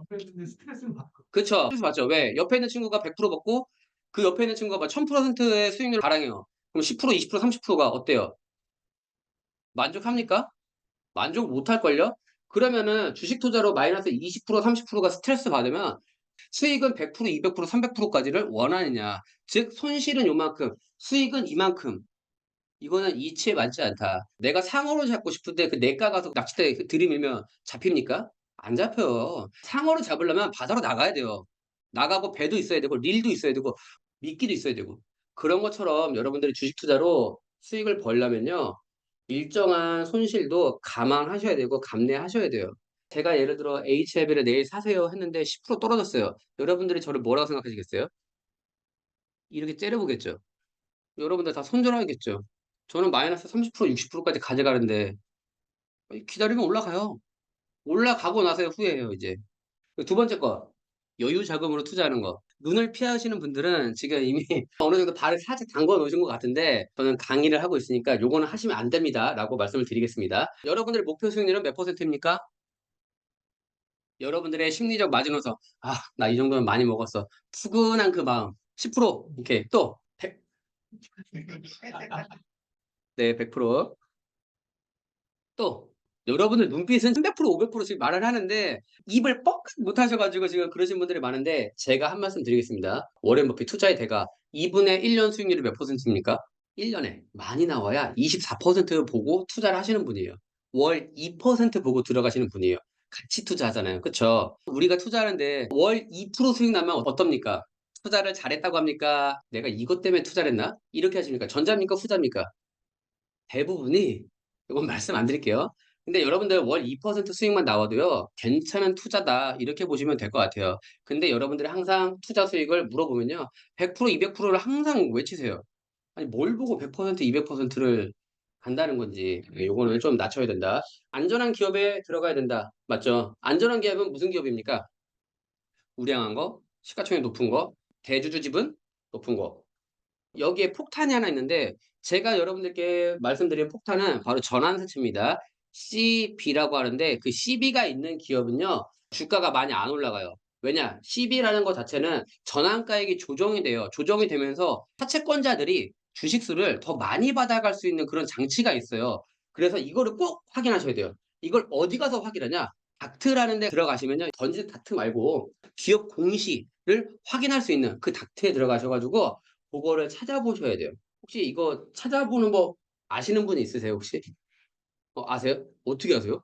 근데 스트레스는 받고. 그쵸? 스트레스 받죠. 왜? 옆에 있는 친구가 100% 받고 그 옆에 있는 친구가 막 1000%의 수익률 자랑해요. 그럼 10%, 20%, 30%가 어때요? 만족합니까? 만족 못할걸요? 그러면은 주식 투자로 마이너스 20%, 30%가 스트레스 받으면 수익은 100%, 200%, 300%까지를 원하느냐. 즉, 손실은 요만큼, 수익은 이만큼. 이거는 이치에 맞지 않다. 내가 상어로 잡고 싶은데 그 내가 가서 낚싯대 들이밀면 잡힙니까? 안 잡혀요. 상어를 잡으려면 바다로 나가야 돼요. 나가고 배도 있어야 되고 릴도 있어야 되고 미끼도 있어야 되고. 그런 것처럼 여러분들이 주식 투자로 수익을 벌려면요. 일정한 손실도 감안하셔야 되고 감내하셔야 돼요. 제가 예를 들어 HLB를 내일 사세요 했는데 10% 떨어졌어요. 여러분들이 저를 뭐라고 생각하시겠어요? 이렇게 째려보겠죠. 여러분들 다 손절하겠죠. 저는 마이너스 30%, 60%까지 가져가는데 기다리면 올라가요. 올라가고 나서 후회해요, 이제. 두 번째 거, 여유 자금으로 투자하는 거. 눈을 피하시는 분들은 지금 이미 어느 정도 발을 살짝 담궈 놓으신 것 같은데 저는 강의를 하고 있으니까 요거는 하시면 안 됩니다라고 말씀을 드리겠습니다. 여러분들의 목표 수익률은 몇 %입니까? 여러분들의 심리적 마지노선. 아, 나 이 정도면 많이 먹었어. 푸근한 그 마음. 10%. 이렇게 또 100, 네, 100%. 또 여러분들 눈빛은 300% 500%씩 말을 하는데 입을 뻑 못 하셔가지고 지금 그러신 분들이 많은데 제가 한 말씀 드리겠습니다. 워렌 버핏 투자의 대가 이분의 1년 수익률이 몇 %입니까? 1년에 많이 나와야 24% 보고 투자를 하시는 분이에요. 월 2% 보고 들어가시는 분이에요. 같이 투자하잖아요. 그쵸? 우리가 투자하는데 월 2% 수익 나면 어떻습니까? 투자를 잘했다고 합니까? 내가 이것 때문에 투자를 했나? 이렇게 하십니까? 전자입니까? 후자입니까? 대부분이 이건 말씀 안 드릴게요. 근데 여러분들 월 2% 수익만 나와도요. 괜찮은 투자다. 이렇게 보시면 될 것 같아요. 근데 여러분들이 항상 투자 수익을 물어보면요. 100%, 200%를 항상 외치세요. 아니 뭘 보고 100%, 200%를 간다는 건지 요거는 좀 낮춰야 된다. 안전한 기업에 들어가야 된다. 맞죠? 안전한 기업은 무슨 기업입니까? 우량한 거, 시가총액 높은 거, 대주주 지분 높은 거. 여기에 폭탄이 하나 있는데 제가 여러분들께 말씀드린 폭탄은 바로 전환사채입니다. CB라고 하는데 그 CB가 있는 기업은요. 주가가 많이 안 올라가요. 왜냐? CB라는 것 자체는 전환가액이 조정이 돼요. 조정이 되면서 사채권자들이 주식수를 더 많이 받아갈 수 있는 그런 장치가 있어요. 그래서 이거를 꼭 확인하셔야 돼요. 이걸 어디 가서 확인하냐? 닥트라는 데 들어가시면요. 던진 닥트 말고 기업 공시를 확인할 수 있는 그 닥트에 들어가셔 가지고 그거를 찾아보셔야 돼요. 혹시 이거 찾아보는 법 아시는 분이 있으세요, 혹시? 아세요? 어떻게 아세요?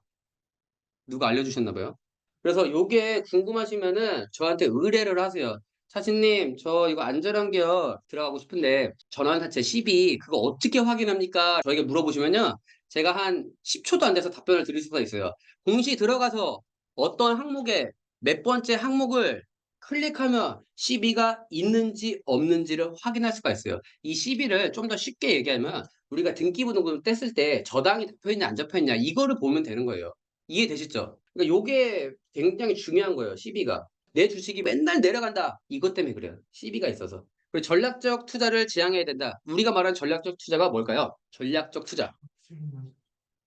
누가 알려주셨나 봐요. 그래서 요게 궁금하시면은 저한테 의뢰를 하세요. 차신님, 저 이거 안전한 기업 들어가고 싶은데 전환사채 CB 그거 어떻게 확인합니까? 저에게 물어보시면요. 제가 한 10초도 안 돼서 답변을 드릴 수가 있어요. 공시 들어가서 어떤 항목에 몇 번째 항목을 클릭하면 CB가 있는지 없는지를 확인할 수가 있어요. 이 CB를 좀 더 쉽게 얘기하면 우리가 등기부등본을 뗐을 때 저당이 잡혀있냐 안 잡혀있냐 이거를 보면 되는 거예요. 이해되시죠? 그러니까 요게 굉장히 중요한 거예요, CB가. 내 주식이 맨날 내려간다. 이것 때문에 그래요. CB가 있어서. 그리고 전략적 투자를 지향해야 된다. 우리가 말하는 전략적 투자가 뭘까요? 전략적 투자.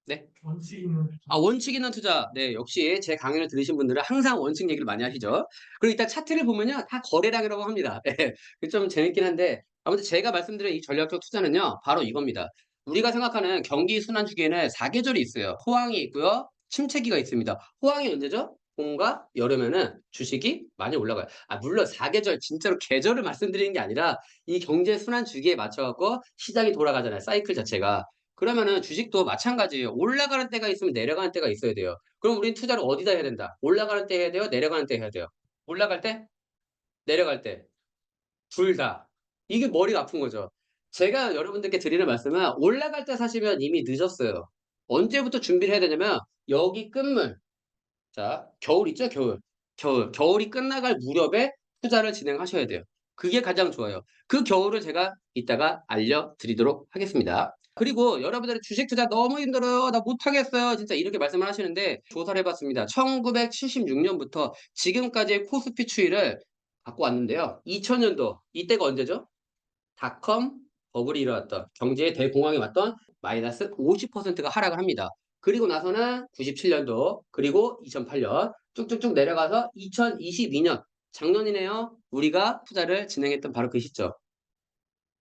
네? 원칙 있는. 원칙 있는 투자. 네, 역시 제 강의를 들으신 분들은 항상 원칙 얘기를 많이 하시죠. 그리고 일단 차트를 보면요. 다 거래량이라고 합니다. 예, 좀 재밌긴 한데 아무튼 제가 말씀드린 이 전략적 투자는요. 바로 이겁니다. 우리가 생각하는 경기 순환 주기에는 4계절이 있어요. 호황이 있고요. 침체기가 있습니다. 호황이 언제죠? 봄과 여름에는 주식이 많이 올라가요. 물론 4계절 진짜로 계절을 말씀드리는 게 아니라 이 경제 순환 주기에 맞춰 갖고 시장이 돌아가잖아요. 사이클 자체가. 그러면은 주식도 마찬가지예요. 올라가는 때가 있으면 내려가는 때가 있어야 돼요. 그럼 우린 투자를 어디다 해야 된다? 올라가는 때 해야 돼요? 내려가는 때 해야 돼요? 올라갈 때? 내려갈 때? 둘 다. 이게 머리가 아픈 거죠. 제가 여러분들께 드리는 말씀은 올라갈 때 사시면 이미 늦었어요. 언제부터 준비를 해야 되냐면 여기 끝물. 자, 겨울 있죠? 겨울. 겨울이 끝나갈 무렵에 투자를 진행하셔야 돼요. 그게 가장 좋아요. 그 겨울을 제가 이따가 알려드리도록 하겠습니다. 그리고 여러분들이 주식 투자 너무 힘들어요. 나 못하겠어요. 진짜 이렇게 말씀을 하시는데 조사를 해봤습니다. 1976년부터 지금까지의 코스피 추이를 갖고 왔는데요. 2000년도 이때가 언제죠? 닷컴 버블이 일어났던 경제의 대공황이 왔던 마이너스 50%가 하락을 합니다. 그리고 나서는 97년도 그리고 2008년 쭉쭉쭉 내려가서 2022년 작년이네요. 우리가 투자를 진행했던 바로 그 시점.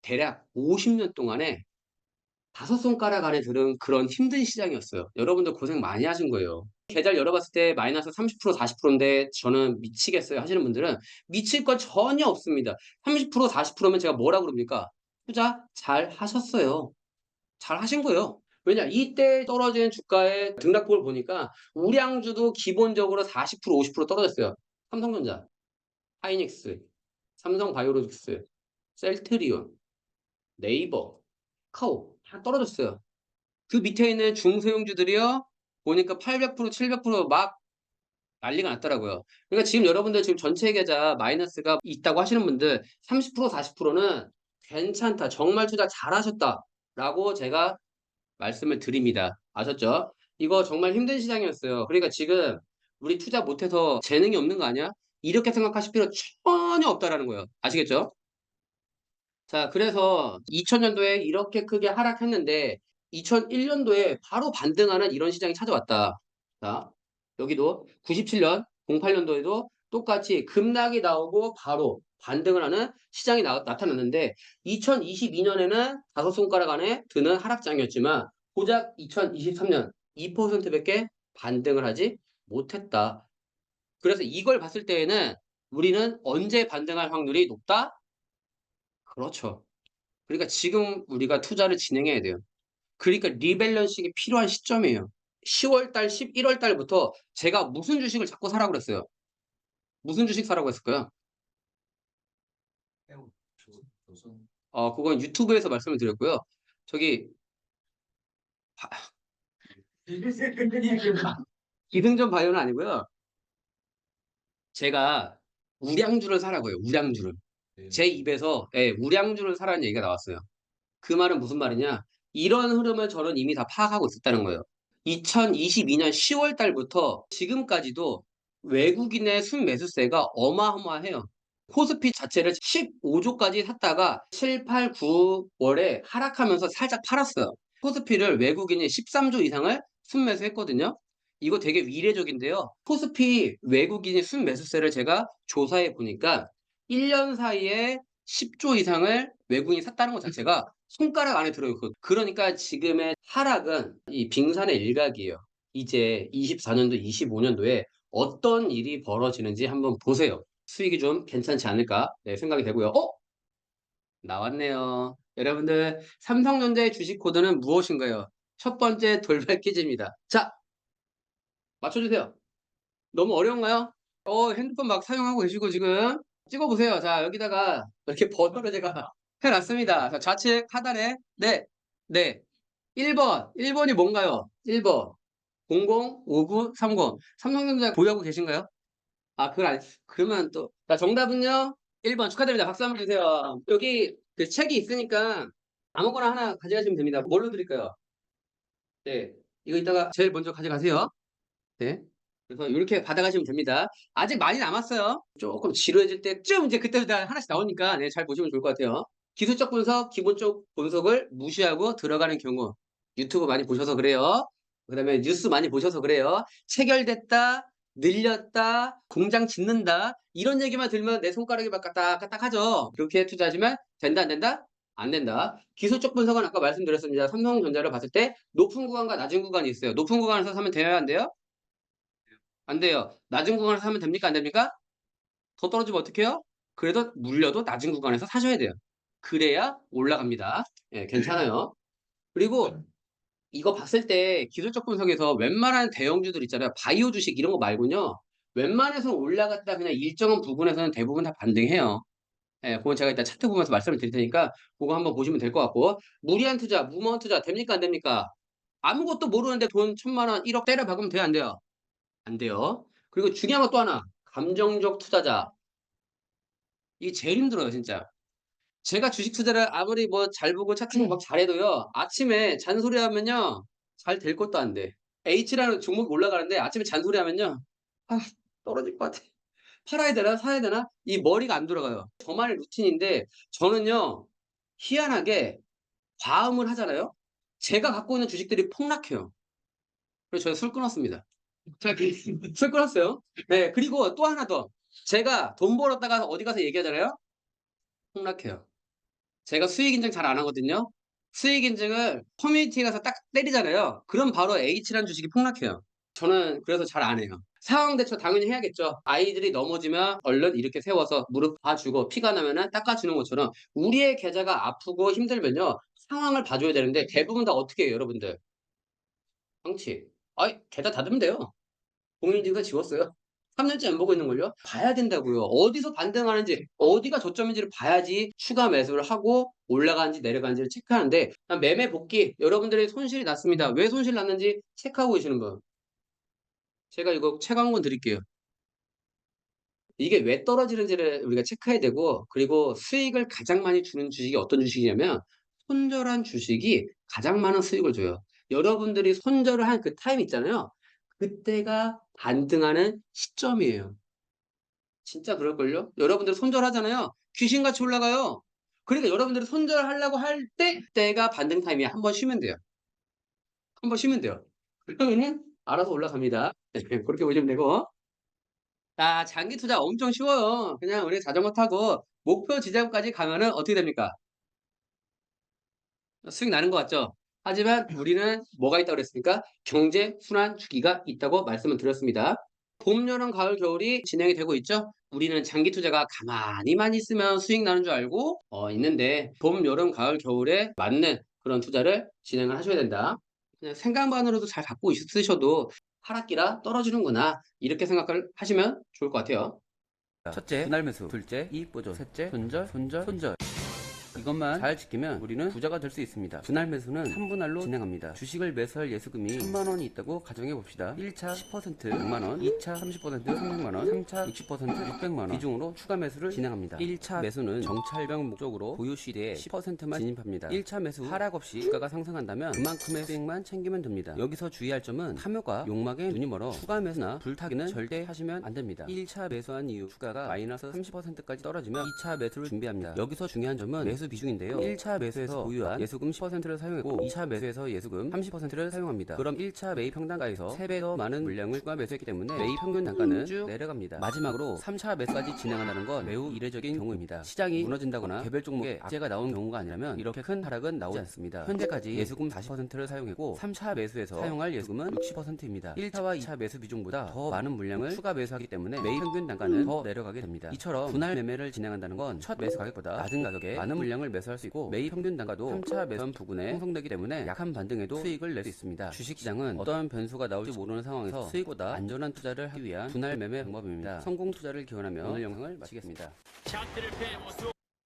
대략 50년 동안에 다섯 손가락 안에 들은 그런 힘든 시장이었어요. 여러분들 고생 많이 하신 거예요. 계좌를 열어봤을 때 마이너스 30% 40%인데 저는 미치겠어요 하시는 분들은 미칠 건 전혀 없습니다. 30% 40%면 제가 뭐라고 그럽니까? 투자 잘 하셨어요. 잘 하신 거예요. 왜냐? 이때 떨어진 주가의 등락폭을 보니까 우량주도 기본적으로 40% 50% 떨어졌어요. 삼성전자, 하이닉스, 삼성바이오로직스, 셀트리온, 네이버, 카카오 다 떨어졌어요. 그 밑에 있는 중소형주들이요. 보니까 800% 700%막 난리가 났더라고요. 그러니까 지금 여러분들 지금 전체 계좌 마이너스가 있다고 하시는 분들 30% 40%는 괜찮다. 정말 투자 잘하셨다라고 제가 말씀을 드립니다. 아셨죠? 이거 정말 힘든 시장이었어요. 그러니까 지금 우리 투자 못해서 재능이 없는 거 아니야? 이렇게 생각하실 필요 전혀 없다라는 거예요. 아시겠죠? 자, 그래서 2000년도에 이렇게 크게 하락했는데 2001년도에 바로 반등하는 이런 시장이 찾아왔다. 자, 여기도 97년, 08년도에도 똑같이 급락이 나오고 바로 반등을 하는 시장이 나타났는데 2022년에는 다섯 손가락 안에 드는 하락장이었지만 고작 2023년 2%밖에 반등을 하지 못했다. 그래서 이걸 봤을 때에는 우리는 언제 반등할 확률이 높다? 그렇죠. 그러니까 지금 우리가 투자를 진행해야 돼요. 그러니까 리밸런싱이 필요한 시점이에요. 10월 달, 11월 달부터 제가 무슨 주식을 자꾸 사라고 그랬어요? 무슨 주식 사라고 했을까요? 그건 유튜브에서 말씀을 드렸고요. 저기 기승전 바이오는 아니고요. 제가 우량주를 사라고요. 우량주를. 제 입에서 우량주를 사라는 얘기가 나왔어요. 그 말은 무슨 말이냐? 이런 흐름을 저는 이미 다 파악하고 있었다는 거예요. 2022년 10월 달부터 지금까지도 외국인의 순매수세가 어마어마해요. 코스피 자체를 15조까지 샀다가 7, 8, 9월에 하락하면서 살짝 팔았어요. 코스피를 외국인이 13조 이상을 순매수했거든요. 이거 되게 이례적인데요. 코스피 외국인이 순매수세를 제가 조사해 보니까 1년 사이에 10조 이상을 외국인이 샀다는 것 자체가 손가락 안에 들어있거든요. 그러니까 지금의 하락은 이 빙산의 일각이에요. 이제 24년도, 25년도에 어떤 일이 벌어지는지 한번 보세요. 수익이 좀 괜찮지 않을까 생각이 되고요. 나왔네요. 여러분들 삼성전자의 주식 코드는 무엇인가요? 첫 번째 돌발 퀴즈입니다. 자, 맞춰주세요. 너무 어려운가요? 핸드폰 막 사용하고 계시고 지금 찍어보세요. 자, 여기다가 이렇게 번호를 제가 해놨습니다. 자, 좌측 하단에 네, 네. 1번이 뭔가요? 1번 005930 삼성전자 보유하고 계신가요? 그걸 그러면 또 자, 정답은요 1번 축하드립니다. 박수 한번 주세요. 여기 그 책이 있으니까 아무거나 하나 가져가시면 됩니다. 뭘로 드릴까요? 네, 이거 이따가 제일 먼저 가져가세요. 네, 그래서 이렇게 받아가시면 됩니다. 아직 많이 남았어요. 조금 지루해질 때쯤 이제 그때부터 하나씩 나오니까 네, 잘 보시면 좋을 것 같아요. 기술적 분석, 기본적 분석을 무시하고 들어가는 경우 유튜브 많이 보셔서 그래요. 그다음에 뉴스 많이 보셔서 그래요. 체결됐다, 늘렸다, 공장 짓는다 이런 얘기만 들으면 내 손가락이 막 까딱까딱 하죠. 그렇게 투자하시면 된다 안 된다? 안 된다. 기술적 분석은 아까 말씀드렸습니다. 삼성전자를 봤을 때 높은 구간과 낮은 구간이 있어요. 높은 구간에서 사면 돼요 안 돼요? 안 돼요. 낮은 구간에서 사면 됩니까 안 됩니까? 더 떨어지면 어떡해요? 그래도 물려도 낮은 구간에서 사셔야 돼요. 그래야 올라갑니다. 예, 괜찮아요. 그리고 이거 봤을 때 기술적 분석에서 웬만한 대형주들 있잖아요. 바이오 주식 이런 거 말고요. 웬만해서 올라갔다 그냥 일정한 부분에서는 대부분 다 반등해요. 예, 그건 제가 이따 차트 보면서 말씀을 드릴 테니까 그거 한번 보시면 될 것 같고 무리한 투자, 무모한 투자 됩니까 안 됩니까? 아무것도 모르는데 돈 1,000만 원, 1억 때려 박으면 돼요, 안 돼요? 안 돼요. 그리고 중요한 거 또 하나. 감정적 투자자. 이게 제일 힘들어요, 진짜. 제가 주식 투자를 아무리 뭐 잘 보고 차트를 막 잘해도요. 아침에 잔소리하면요. 잘 될 것도 안 돼. H라는 종목이 올라가는데 아침에 잔소리하면요. 아, 떨어질 것 같아. 팔아야 되나 사야 되나? 이 머리가 안 돌아가요. 저만의 루틴인데 저는요. 희한하게 과음을 하잖아요. 제가 갖고 있는 주식들이 폭락해요. 그래서 저는 술 끊었습니다. 제가 술 끊었어요. 네, 그리고 또 하나 더. 제가 돈 벌었다가 어디 가서 얘기하잖아요. 폭락해요. 제가 수익 인증 잘 안 하거든요. 수익 인증을 커뮤니티에 가서 딱 때리잖아요. 그럼 바로 H라는 주식이 폭락해요. 저는 그래서 잘 안 해요. 상황 대처 당연히 해야겠죠. 아이들이 넘어지면 얼른 이렇게 세워서 무릎 봐주고 피가 나면은 닦아주는 것처럼 우리의 계좌가 아프고 힘들면요. 상황을 봐줘야 되는데 대부분 다 어떻게 해요, 여러분들? 방치. 아이, 계좌 닫으면 돼요. 공인인증서 지웠어요. 3년째 안 보고 있는걸요? 봐야 된다고요. 어디서 반등하는지, 어디가 저점인지를 봐야지 추가 매수를 하고 올라가는지 내려가는지를 체크하는데 매매 복귀, 여러분들의 손실이 났습니다. 왜 손실 났는지 체크하고 계시는 분. 제가 이거 책 한 권 드릴게요. 이게 왜 떨어지는지를 우리가 체크해야 되고 그리고 수익을 가장 많이 주는 주식이 어떤 주식이냐면 손절한 주식이 가장 많은 수익을 줘요. 여러분들이 손절을 한 그 타임 있잖아요. 그때가 반등하는 시점이에요. 진짜 그럴걸요? 여러분들 손절하잖아요. 귀신같이 올라가요. 그러니까 여러분들이 손절하려고 할 때 때가 반등 타임이야. 한번 쉬면 돼요. 한번 쉬면 돼요. 그러면은 알아서 올라갑니다. 그렇게 보시면 되고. 자, 장기 투자 엄청 쉬워요. 그냥 우리 자전거 타고 목표 지점까지 가면은 어떻게 됩니까? 수익 나는 것 같죠? 하지만 우리는 뭐가 있다고 그랬습니까? 경제 순환 주기가 있다고 말씀을 드렸습니다. 봄, 여름, 가을, 겨울이 진행이 되고 있죠? 우리는 장기 투자가 가만히만 있으면 수익 나는 줄 알고 있는데 봄, 여름, 가을, 겨울에 맞는 그런 투자를 진행을 하셔야 된다. 그냥 생각만으로도 잘 갖고 있으셔도 하락기라 떨어지는구나 이렇게 생각을 하시면 좋을 것 같아요. 첫째, 분할 매수. 둘째, 이익 보존. 셋째, 손절, 손절, 손절. 이것만 잘 지키면 우리는 부자가 될 수 있습니다. 분할 매수는 3분할로 진행합니다. 주식을 매수할 예수금이 1000만원이 있다고 가정해 봅시다. 1차 10% 100만원, 2차 30% 300만원, 3차 60% 600만원 비중으로 추가 매수를 진행합니다. 1차 매수는 정찰병 목적으로 보유 시대에 10%만 진입합니다. 1차 매수 하락 없이 주가가 상승한다면 그만큼의 수익만 챙기면 됩니다. 여기서 주의할 점은 탐욕과 욕망에 눈이 멀어 추가 매수나 불타기는 절대 하시면 안 됩니다. 1차 매수한 이후 주가가 마이너스 30%까지 떨어지면 2차 매수를 준비합니다. 여기서 중요한 점은 매수 비중인데요. 1차 매수에서 보유한 예수금 10%를 사용했고 2차 매수에서 예수금 30%를 사용합니다. 그럼 1차 매입 평단가에서 3배 더 많은 물량을 추가 매수했기 때문에 매입 평균 단가는 쭉 내려갑니다. 마지막으로 3차 매수까지 진행한다는 건 매우 이례적인 경우입니다. 시장이 무너진다거나 개별 종목에 악재가 나온 경우가 아니라면 이렇게 큰 하락은 나오지 않습니다. 현재까지 예수금 40%를 사용했고 3차 매수에서 사용할 예수금은 60%입니다. 1차와 2차 매수 비중보다 더 많은 물량을 추가 매수하기 때문에 매입 평균 단가는 더 내려가게 됩니다. 이처럼 분할 매매를 진행한다는 건 첫 매수 가격보다 낮은 가격에 많은 물량을 매수할 수 있고 매입 평균 단가도 3차 매수한 부근에 형성되기 때문에 약한 반등에도 수익을 낼 수 있습니다. 주식시장은 어떠한 변수가 나올지 모르는 상황에서 수익보다 안전한 투자를 하기 위한 분할 매매 방법입니다. 성공 투자를 기원하며 오늘 영상을 마치겠습니다.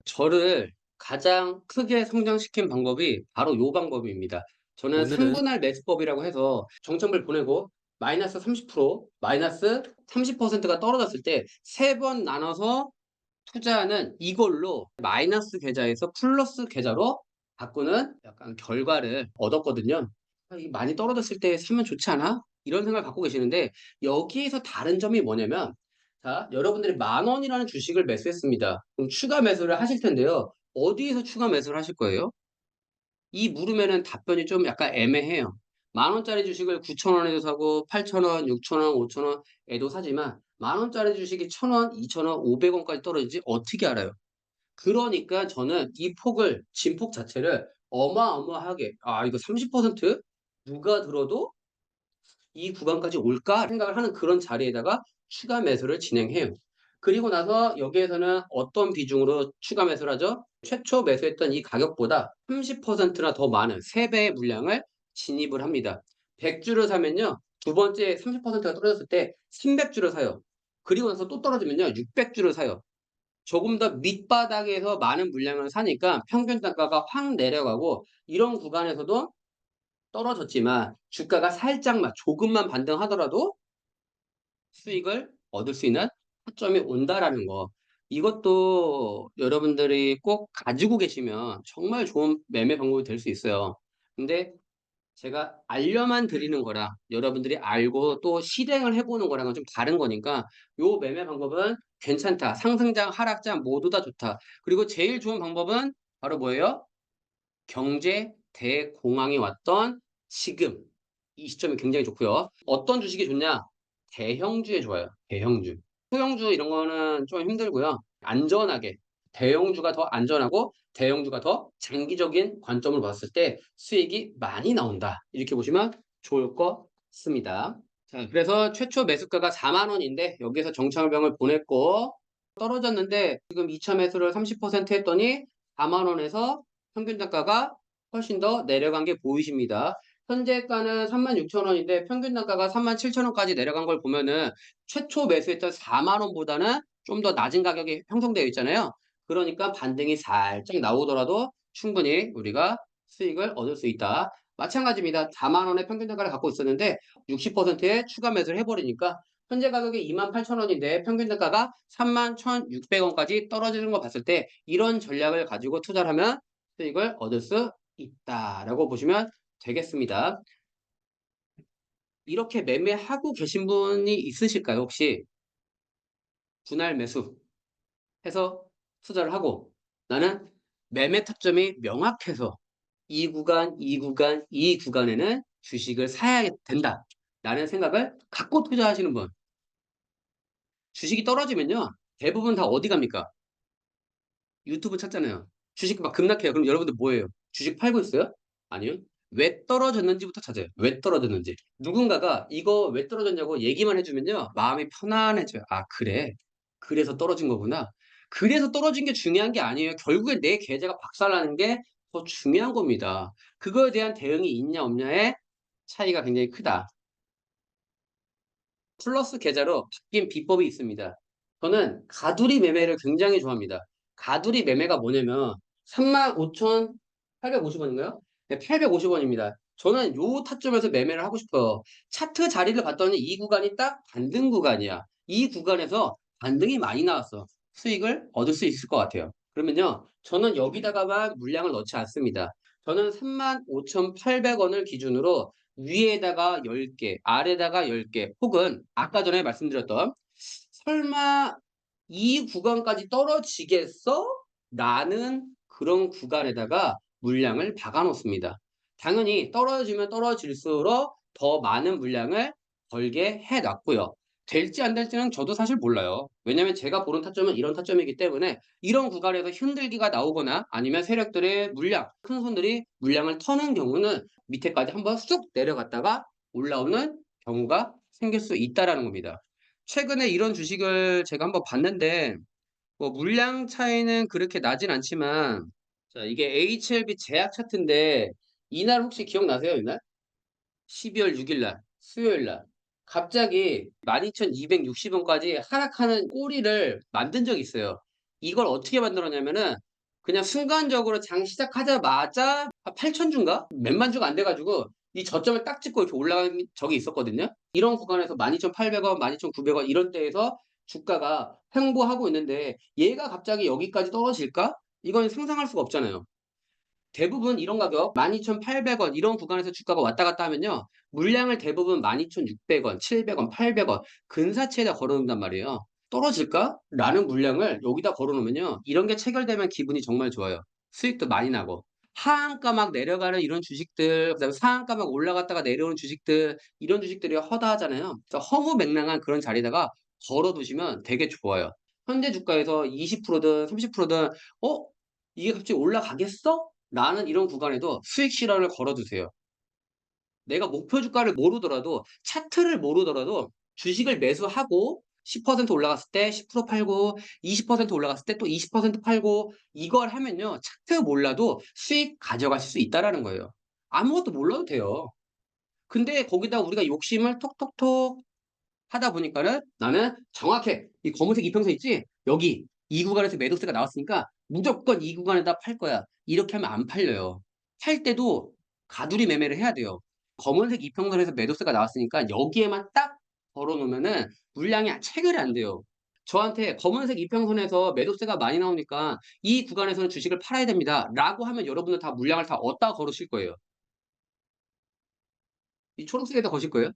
저를 가장 크게 성장시킨 방법이 바로 요 방법입니다. 저는 오늘은 3분할 매수법이라고 해서 정점을 보내고 마이너스 30%, 마이너스 30%가 떨어졌을 때 3번 나눠서 투자하는 이걸로 마이너스 계좌에서 플러스 계좌로 바꾸는 약간 결과를 얻었거든요. 이 많이 떨어졌을 때 사면 좋지 않아? 이런 생각을 갖고 계시는데 여기에서 다른 점이 뭐냐면 자, 여러분들이 10,000원이라는 주식을 매수했습니다. 그럼 추가 매수를 하실 텐데요. 어디에서 추가 매수를 하실 거예요? 이 물음에는 답변이 좀 약간 애매해요. 10,000원짜리 주식을 9,000원에도 사고 8,000원, 6,000원, 5,000원에도 사지만 10,000원짜리 주식이 1,000원, 2,000원, 500원까지 떨어지지 어떻게 알아요? 그러니까 저는 이 폭을 진폭 자체를 어마어마하게 이거 30% 누가 들어도 이 구간까지 올까 생각을 하는 그런 자리에다가 추가 매수를 진행해요. 그리고 나서 여기에서는 어떤 비중으로 추가 매수를 하죠? 최초 매수했던 이 가격보다 30%나 더 많은 3배의 물량을 진입을 합니다. 100주를 사면요. 두 번째 30%가 떨어졌을 때 300주를 사요. 그리고 나서 또 떨어지면요. 600주를 사요. 조금 더 밑바닥에서 많은 물량을 사니까 평균 단가가 확 내려가고 이런 구간에서도 떨어졌지만 주가가 살짝만 조금만 반등하더라도 수익을 얻을 수 있는 타점이 온다라는 거. 이것도 여러분들이 꼭 가지고 계시면 정말 좋은 매매 방법이 될 수 있어요. 근데 제가 알려만 드리는 거랑 여러분들이 알고 또 실행을 해보는 거랑은 좀 다른 거니까 요 매매 방법은 괜찮다. 상승장, 하락장 모두 다 좋다. 그리고 제일 좋은 방법은 바로 뭐예요? 경제 대공황이 왔던 지금 이 시점이 굉장히 좋고요. 어떤 주식이 좋냐? 대형주에 좋아요. 대형주. 소형주 이런 거는 좀 힘들고요. 안전하게 대형주가 더 안전하고 대형주가 더 장기적인 관점으로 봤을 때 수익이 많이 나온다. 이렇게 보시면 좋을 것 같습니다. 자, 그래서 최초 매수가가 4만 원인데 여기서 정착병을 보냈고 떨어졌는데 지금 2차 매수를 30% 했더니 4만 원에서 평균 단가가 훨씬 더 내려간 게 보이십니다. 현재가는 36,000원인데 평균 단가가 37,000원까지 내려간 걸 보면은 최초 매수했던 4만 원보다는 좀 더 낮은 가격이 형성되어 있잖아요. 그러니까 반등이 살짝 나오더라도 충분히 우리가 수익을 얻을 수 있다. 마찬가지입니다. 4만 원의 평균 단가를 갖고 있었는데 60%의 추가 매수를 해버리니까 현재 가격이 28,000원인데 평균 단가가 31,600원까지 떨어지는 거 봤을 때 이런 전략을 가지고 투자를 하면 수익을 얻을 수 있다라고 보시면 되겠습니다. 이렇게 매매하고 계신 분이 있으실까요? 혹시 분할 매수 해서 투자를 하고 나는 매매 타점이 명확해서 이 구간, 이 구간, 이 구간에는 주식을 사야 된다. 라는 생각을 갖고 투자하시는 분. 주식이 떨어지면요. 대부분 다 어디 갑니까? 유튜브 찾잖아요. 주식 막 급락해요. 그럼 여러분들 뭐예요? 주식 팔고 있어요? 아니요. 왜 떨어졌는지부터 찾아요. 왜 떨어졌는지. 누군가가 이거 왜 떨어졌냐고 얘기만 해주면요. 마음이 편안해져요. 아, 그래. 그래서 떨어진 거구나. 그래서 떨어진 게 중요한 게 아니에요. 결국에 내 계좌가 박살나는 게 더 중요한 겁니다. 그거에 대한 대응이 있냐 없냐의 차이가 굉장히 크다. 플러스 계좌로 바뀐 비법이 있습니다. 저는 가두리 매매를 굉장히 좋아합니다. 가두리 매매가 뭐냐면 35,850원인가요? 네, 850원입니다. 저는 요 타점에서 매매를 하고 싶어요. 차트 자리를 봤더니 이 구간이 딱 반등 구간이야. 이 구간에서 반등이 많이 나왔어. 수익을 얻을 수 있을 것 같아요. 그러면요. 저는 여기다가만 물량을 넣지 않습니다. 저는 35,800원을 기준으로 위에다가 10개, 아래다가 10개, 혹은 아까 전에 말씀드렸던 설마 이 구간까지 떨어지겠어? 라는 그런 구간에다가 물량을 박아 놓습니다. 당연히 떨어지면 떨어질수록 더 많은 물량을 걸게 해 놨고요. 될지 안 될지는 저도 사실 몰라요. 왜냐면 제가 보는 타점은 이런 타점이기 때문에 이런 구간에서 흔들기가 나오거나 아니면 세력들의 물량, 큰 손들이 물량을 터는 경우는 밑에까지 한번 쑥 내려갔다가 올라오는 경우가 생길 수 있다라는 겁니다. 최근에 이런 주식을 제가 한번 봤는데 뭐 물량 차이는 그렇게 나진 않지만 자, 이게 HLB 제약 차트인데 이날 혹시 기억나세요? 이날? 12월 6일 날 수요일 날 갑자기 12,260원까지 하락하는 꼬리를 만든 적이 있어요. 이걸 어떻게 만들었냐면은 그냥 순간적으로 장 시작하자마자 8,000주인가? 몇만 주가 안 돼가지고 이 저점을 딱 찍고 이렇게 올라간 적이 있었거든요. 이런 구간에서 12,800원, 12,900원 이런 때에서 주가가 횡보하고 있는데 얘가 갑자기 여기까지 떨어질까? 이건 상상할 수가 없잖아요. 대부분 이런 가격 12,800원 이런 구간에서 주가가 왔다 갔다 하면요. 물량을 대부분 12,600원, 700원, 800원 근사치에다 걸어놓는단 말이에요. 떨어질까? 라는 물량을 여기다 걸어놓으면요. 이런 게 체결되면 기분이 정말 좋아요. 수익도 많이 나고. 하한가 막 내려가는 이런 주식들, 그다음에 상한가 막 올라갔다가 내려오는 주식들, 이런 주식들이 허다하잖아요. 그래서 허무맹랑한 그런 자리다가 걸어두시면 되게 좋아요. 현재 주가에서 20%든 30%든 이게 갑자기 올라가겠어? 라는 이런 구간에도 수익 실현을 걸어두세요. 내가 목표 주가를 모르더라도 차트를 모르더라도 주식을 매수하고 10% 올라갔을 때 10% 팔고 20% 올라갔을 때 또 20% 팔고 이걸 하면요. 차트 몰라도 수익 가져가실 수 있다라는 거예요. 아무것도 몰라도 돼요. 근데 거기다 우리가 욕심을 톡톡톡 하다 보니까는 나는 정확해. 이 검은색 이평선 있지? 여기 이 구간에서 매도세가 나왔으니까 무조건 이 구간에다 팔 거야. 이렇게 하면 안 팔려요. 팔 때도 가두리 매매를 해야 돼요. 검은색 이평선에서 매도세가 나왔으니까 여기에만 딱 걸어놓으면은 물량이 체결이 안 돼요. 저한테 검은색 이평선에서 매도세가 많이 나오니까 이 구간에서는 주식을 팔아야 됩니다. 라고 하면 여러분들 다 물량을 다 어디다 걸으실 거예요? 이 초록색에다 거실 거예요?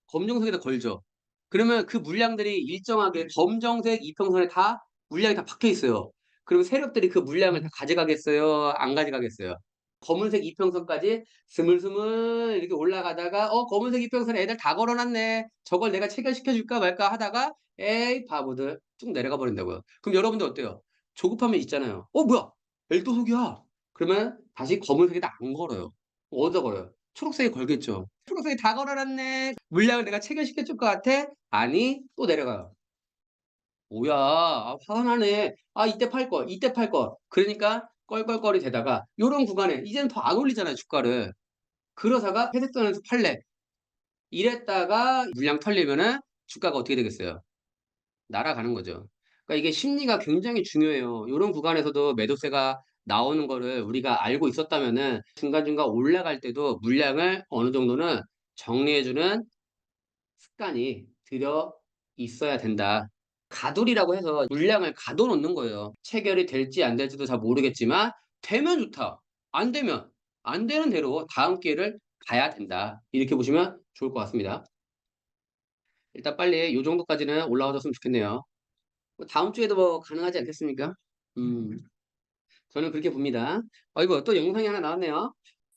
검정색에다 걸죠. 그러면 그 물량들이 일정하게 검정색 이평선에 다 물량이 다 박혀 있어요. 그리고 세력들이 그 물량을 다 가져가겠어요? 안 가져가겠어요? 검은색 이평선까지 스물스물 이렇게 올라가다가 검은색 이평선에 애들 다 걸어놨네. 저걸 내가 체결시켜 줄까 말까 하다가 에이 바보들 쭉 내려가 버린다고요. 그럼 여러분들 어때요? 조급함이 있잖아요. 뭐야? 엘도속이야. 그러면 다시 검은색에다 안 걸어요. 어디다 걸어요? 초록색에 걸겠죠. 초록색에 다 걸어놨네. 물량을 내가 체결시켜 줄 것 같아? 아니, 또 내려가요. 뭐야, 화가 나네. 이때 팔 걸, 이때 팔 걸. 그러니까 껄껄거리 되다가 요런 구간에 이제는 더 안 올리잖아요, 주가를. 그러다가 회색선에서 팔래. 이랬다가 물량 털리면은 주가가 어떻게 되겠어요? 날아가는 거죠. 그러니까 이게 심리가 굉장히 중요해요. 요런 구간에서도 매도세가 나오는 거를 우리가 알고 있었다면은 중간중간 올라갈 때도 물량을 어느 정도는 정리해주는 습관이 들여 있어야 된다. 가돌이라고 해서 물량을 가둬놓는 거예요. 체결이 될지 안 될지도 잘 모르겠지만 되면 좋다. 안 되면 안 되는 대로 다음 기회를 가야 된다. 이렇게 보시면 좋을 것 같습니다. 일단 빨리 요 정도까지는 올라와줬으면 좋겠네요. 다음 주에도 뭐 가능하지 않겠습니까? 저는 그렇게 봅니다. 이거 또 영상이 하나 나왔네요.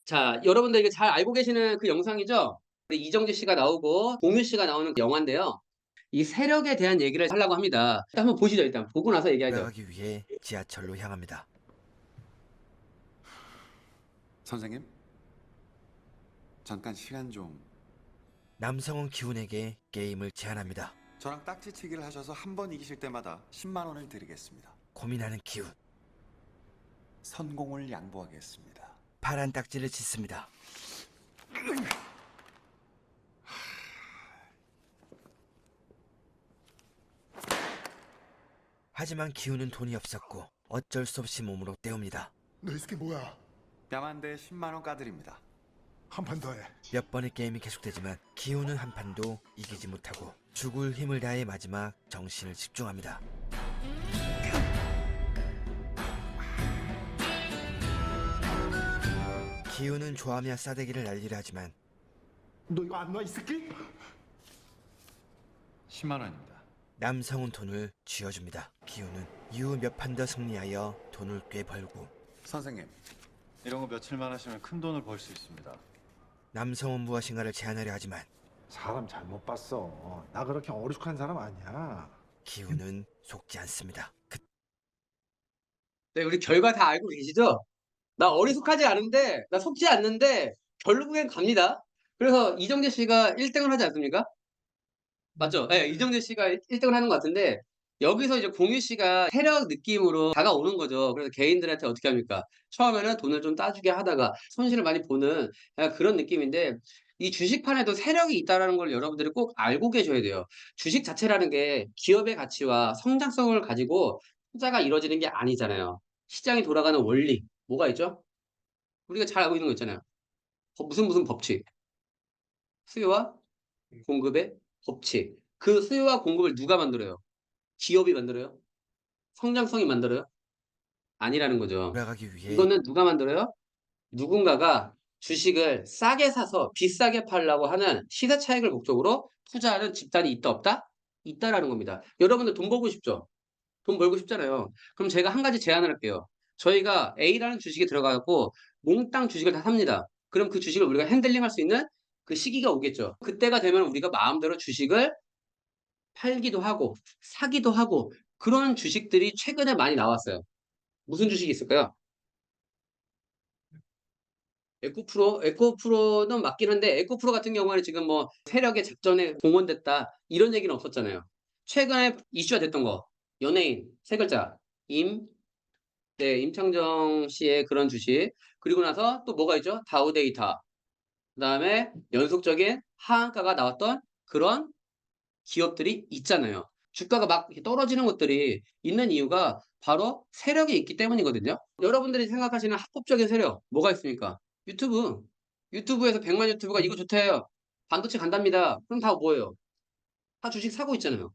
자, 여러분들 이게 잘 알고 계시는 그 영상이죠? 우리 이정재 씨가 나오고 공유 씨가 나오는 그 영화인데요. 이 세력에 대한 얘기를 하려고 합니다. 일단 한번 보시죠. 일단 보고 나서 얘기하죠. 올라가기 위해 지하철로 향합니다. 선생님? 잠깐 시간 좀. 남성은 기훈에게 게임을 제안합니다. 저랑 딱지치기를 하셔서 한 번 이기실 때마다 10만 원을 드리겠습니다. 고민하는 기훈. 선공을 양보하겠습니다. 파란 딱지를 짓습니다. 하지만 기훈은 돈이 없었고 어쩔 수 없이 몸으로 때웁니다. 너 이 새끼 뭐야? 뺨한대 10만 원 까드립니다. 한 판 더 해. 몇 번의 게임이 계속되지만 기훈은 한 판도 이기지 못하고 죽을 힘을 다해 마지막 정신을 집중합니다. 기훈은 좋아하며 싸대기를 날리려 하지만 너 이거 안 놔, 이 새끼? 10만 원입니다. 남성은 돈을 쥐어줍니다. 기훈은 이후 몇 판 더 승리하여 돈을 꽤 벌고 선생님, 이런 거 며칠만 하시면 큰 돈을 벌 수 있습니다. 남성은 무엇인가를 제안하려 하지만 사람 잘못 봤어. 나 그렇게 어리숙한 사람 아니야. 기훈은 속지 않습니다. 네, 우리 결과 다 알고 계시죠? 나 어리숙하지 않은데, 나 속지 않는데, 결국엔 갑니다. 그래서 이정재 씨가 1등을 하지 않습니까? 맞죠? 네, 이정재 씨가 1등을 하는 것 같은데, 여기서 이제 공유 씨가 세력 느낌으로 다가오는 거죠. 그래서 개인들한테 어떻게 합니까? 처음에는 돈을 좀 따주게 하다가 손실을 많이 보는 약간 그런 느낌인데, 이 주식판에도 세력이 있다는 걸 여러분들이 꼭 알고 계셔야 돼요. 주식 자체라는 게 기업의 가치와 성장성을 가지고 투자가 이루어지는 게 아니잖아요. 시장이 돌아가는 원리, 뭐가 있죠? 우리가 잘 알고 있는 거 있잖아요. 무슨 법칙. 수요와 공급의 법칙. 그 수요와 공급을 누가 만들어요? 기업이 만들어요? 성장성이 만들어요? 아니라는 거죠. 돌아가기 위해 이거는 누가 만들어요? 누군가가 주식을 싸게 사서 비싸게 팔려고 하는 시세 차익을 목적으로 투자하는 집단이 있다 없다? 있다라는 겁니다. 여러분들 돈 벌고 싶죠? 돈 벌고 싶잖아요. 그럼 제가 한 가지 제안을 할게요. 저희가 A라는 주식에 들어가고 몽땅 주식을 다 삽니다. 그럼 그 주식을 우리가 핸들링할 수 있는 그 시기가 오겠죠. 그때가 되면 우리가 마음대로 주식을 팔기도 하고 사기도 하고 그런 주식들이 최근에 많이 나왔어요. 무슨 주식이 있을까요? 에코프로는 맞긴 한데 에코프로 같은 경우에는 지금 뭐 세력의 작전에 공헌됐다 이런 얘기는 없었잖아요. 최근에 이슈가 됐던 거 연예인 세 글자 임창정 씨의 그런 주식 그리고 나서 또 뭐가 있죠? 다우데이터 그다음에 연속적인 하한가가 나왔던 그런 기업들이 있잖아요. 주가가 막 이렇게 떨어지는 것들이 있는 이유가 바로 세력이 있기 때문이거든요. 여러분들이 생각하시는 합법적인 세력 뭐가 있습니까? 유튜브에서 100만 유튜브가 이거 좋대요. 반도체 간답니다. 그럼 다 뭐예요? 다 주식 사고 있잖아요.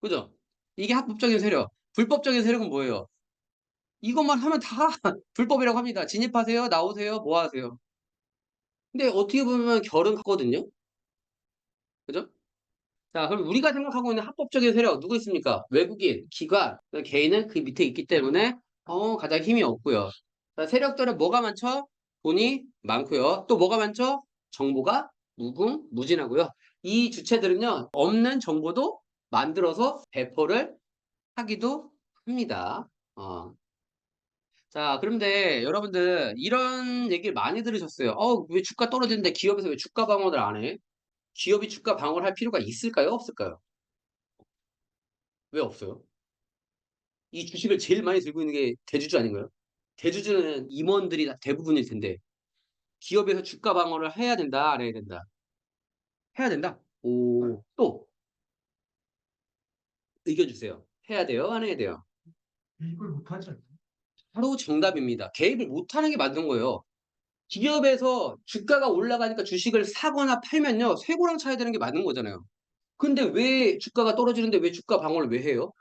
그죠? 이게 합법적인 세력. 불법적인 세력은 뭐예요? 이것만 하면 다 불법이라고 합니다. 진입하세요, 나오세요, 뭐 하세요. 근데 어떻게 보면 결은 같거든요. 그죠? 자, 그럼 우리가 생각하고 있는 합법적인 세력 누구 있습니까? 외국인, 기관, 개인은 그 밑에 있기 때문에 가장 힘이 없고요. 자, 세력들은 뭐가 많죠? 돈이 많고요. 또 뭐가 많죠? 정보가 무궁무진하고요. 이 주체들은요, 없는 정보도 만들어서 배포를 하기도 합니다. 자, 그런데 여러분들 이런 얘기를 많이 들으셨어요. 왜 주가 떨어지는데 기업에서 왜 주가 방어를 안 해? 기업이 주가 방어를 할 필요가 있을까요? 없을까요? 왜 없어요? 이 주식을 제일 많이 들고 있는 게 대주주 아닌가요? 대주주는 임원들이 다 대부분일 텐데 기업에서 주가 방어를 해야 된다, 안 해야 된다? 해야 된다. 오, 또 의견 주세요. 해야 돼요, 안 해야 돼요? 이걸 못하지 않나요? 바로 정답입니다. 개입을 못하는 게 맞는 거예요. 기업에서 주가가 올라가니까 주식을 사거나 팔면요, 쇠고랑 차야 되는 게 맞는 거잖아요. 근데 왜 주가가 떨어지는데 왜 주가 방어를 왜 해요?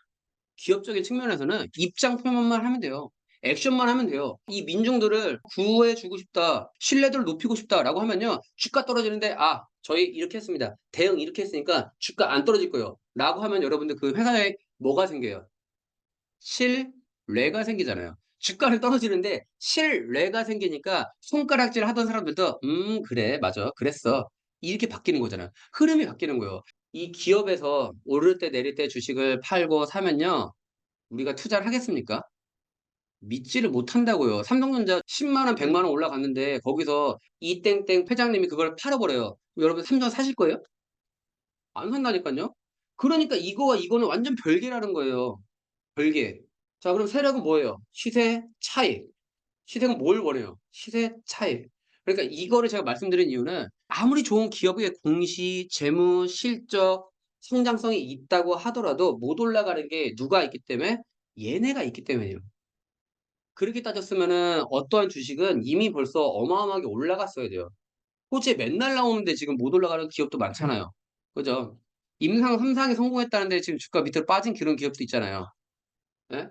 기업적인 측면에서는 입장 표명만 하면 돼요. 액션만 하면 돼요. 이 민중들을 구해주고 싶다, 신뢰도를 높이고 싶다라고 하면요, 주가 떨어지는데 저희 이렇게 했습니다. 대응 이렇게 했으니까 주가 안 떨어질 거예요. 라고 하면 여러분들 그 회사에 뭐가 생겨요? 신뢰가 생기잖아요. 주가는 떨어지는데 신뢰가 생기니까 손가락질 하던 사람들도 그래 맞아 그랬어 이렇게 바뀌는 거잖아요. 흐름이 바뀌는 거예요. 이 기업에서 오를 때 내릴 때 주식을 팔고 사면요, 우리가 투자를 하겠습니까? 믿지를 못한다고요. 삼성전자 10만 원, 100만 원 올라갔는데 거기서 이땡땡 회장님이 그걸 팔아버려요. 여러분 삼성 사실 거예요? 안 산다니까요. 그러니까 이거와 이거는 완전 별개라는 거예요. 별개. 자, 그럼 세력은 뭐예요? 시세 차익. 시세는 뭘 원해요? 시세 차익. 그러니까 이거를 제가 말씀드린 이유는 아무리 좋은 기업의 공시, 재무, 실적, 성장성이 있다고 하더라도 못 올라가는 게 누가 있기 때문에? 얘네가 있기 때문이에요. 그렇게 따졌으면은 어떠한 주식은 이미 벌써 어마어마하게 올라갔어야 돼요. 호재 맨날 나오는데 지금 못 올라가는 기업도 많잖아요. 그죠? 임상 3상에 성공했다는데 지금 주가 밑으로 빠진 그런 기업도 있잖아요. 예?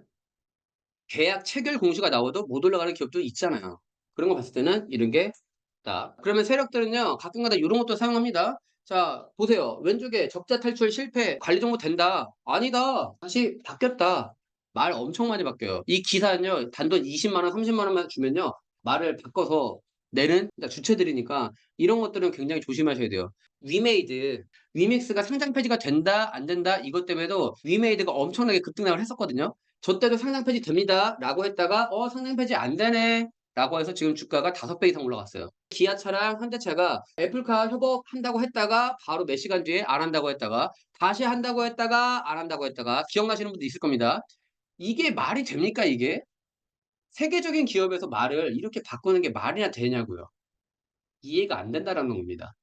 계약 체결 공시가 나와도 못 올라가는 기업도 있잖아요. 그런 거 봤을 때는 이런 게 딱. 그러면 세력들은요, 가끔가다 이런 것도 사용합니다. 자, 보세요. 왼쪽에 적자 탈출 실패, 관리 정보 된다. 아니다. 다시 바뀌었다. 말 엄청 많이 바뀌어요. 이 기사는요, 단돈 20만 원, 30만 원만 주면요, 말을 바꿔서 내는 그러니까 주체들이니까 이런 것들은 굉장히 조심하셔야 돼요. 위메이드, 위믹스가 상장 폐지가 된다, 안 된다, 이것 때문에도 위메이드가 엄청나게 급등락을 했었거든요. 저 때도 상장 폐지 됩니다. 라고 했다가, 상장 폐지 안 되네. 라고 해서 지금 주가가 5배 이상 올라갔어요. 기아차랑 현대차가 애플카 협업한다고 했다가 바로 몇 시간 뒤에 안 한다고 했다가 다시 한다고 했다가 안 한다고 했다가 기억나시는 분도 있을 겁니다. 이게 말이 됩니까 이게? 세계적인 기업에서 말을 이렇게 바꾸는 게 말이나 되냐고요. 이해가 안 된다라는 겁니다.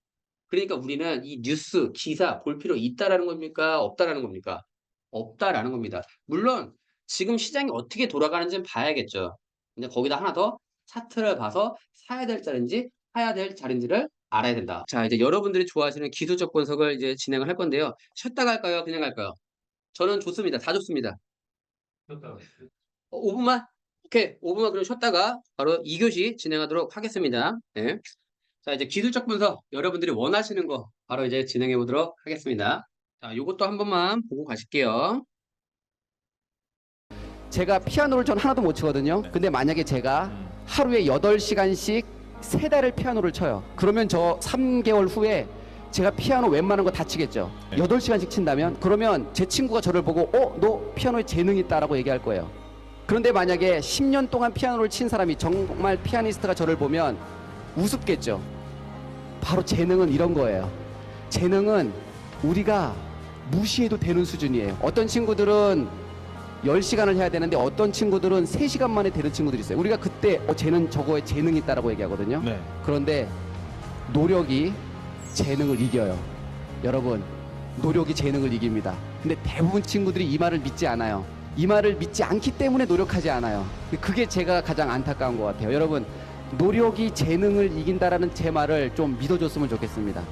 그러니까 우리는 이 뉴스, 기사 볼 필요 있다라는 겁니까? 없다라는 겁니까? 없다라는 겁니다. 물론 지금 시장이 어떻게 돌아가는지는 봐야겠죠. 근데 거기다 하나 더 차트를 봐서 사야 될 자리인지 사야 될 자리인지를 알아야 된다. 자, 이제 여러분들이 좋아하시는 기술적 분석을 이제 진행을 할 건데요. 쉬었다 갈까요? 그냥 갈까요? 저는 좋습니다. 다 좋습니다. 5분만? 오케이. 5분만 그럼 쉬었다가 바로 2교시 진행하도록 하겠습니다. 네. 자, 이제 기술적 분석 여러분들이 원하시는 거 바로 이제 진행해 보도록 하겠습니다. 자, 요것도 한 번만 보고 가실게요. 제가 피아노를 전 하나도 못 치거든요. 근데 만약에 제가 하루에 8시간씩 3달을 피아노를 쳐요. 그러면 저 3개월 후에 제가 피아노 웬만한 거 다 치겠죠. 8시간씩 친다면 그러면 제 친구가 저를 보고 너 피아노에 재능 있다라고 얘기할 거예요. 그런데 만약에 10년 동안 피아노를 친 사람이 정말 피아니스트가 저를 보면 우습겠죠. 바로 재능은 이런 거예요. 재능은 우리가 무시해도 되는 수준이에요. 어떤 친구들은 10시간을 해야 되는데 어떤 친구들은 3시간 만에 되는 친구들이 있어요. 우리가 그때 쟤는 저거에 재능이 있다라고 얘기하거든요. 네. 그런데 노력이 재능을 이겨요. 여러분, 노력이 재능을 이깁니다. 근데 대부분 친구들이 이 말을 믿지 않아요. 이 말을 믿지 않기 때문에 노력하지 않아요. 그게 제가 가장 안타까운 것 같아요. 여러분, 노력이 재능을 이긴다라는 제 말을 좀 믿어줬으면 좋겠습니다.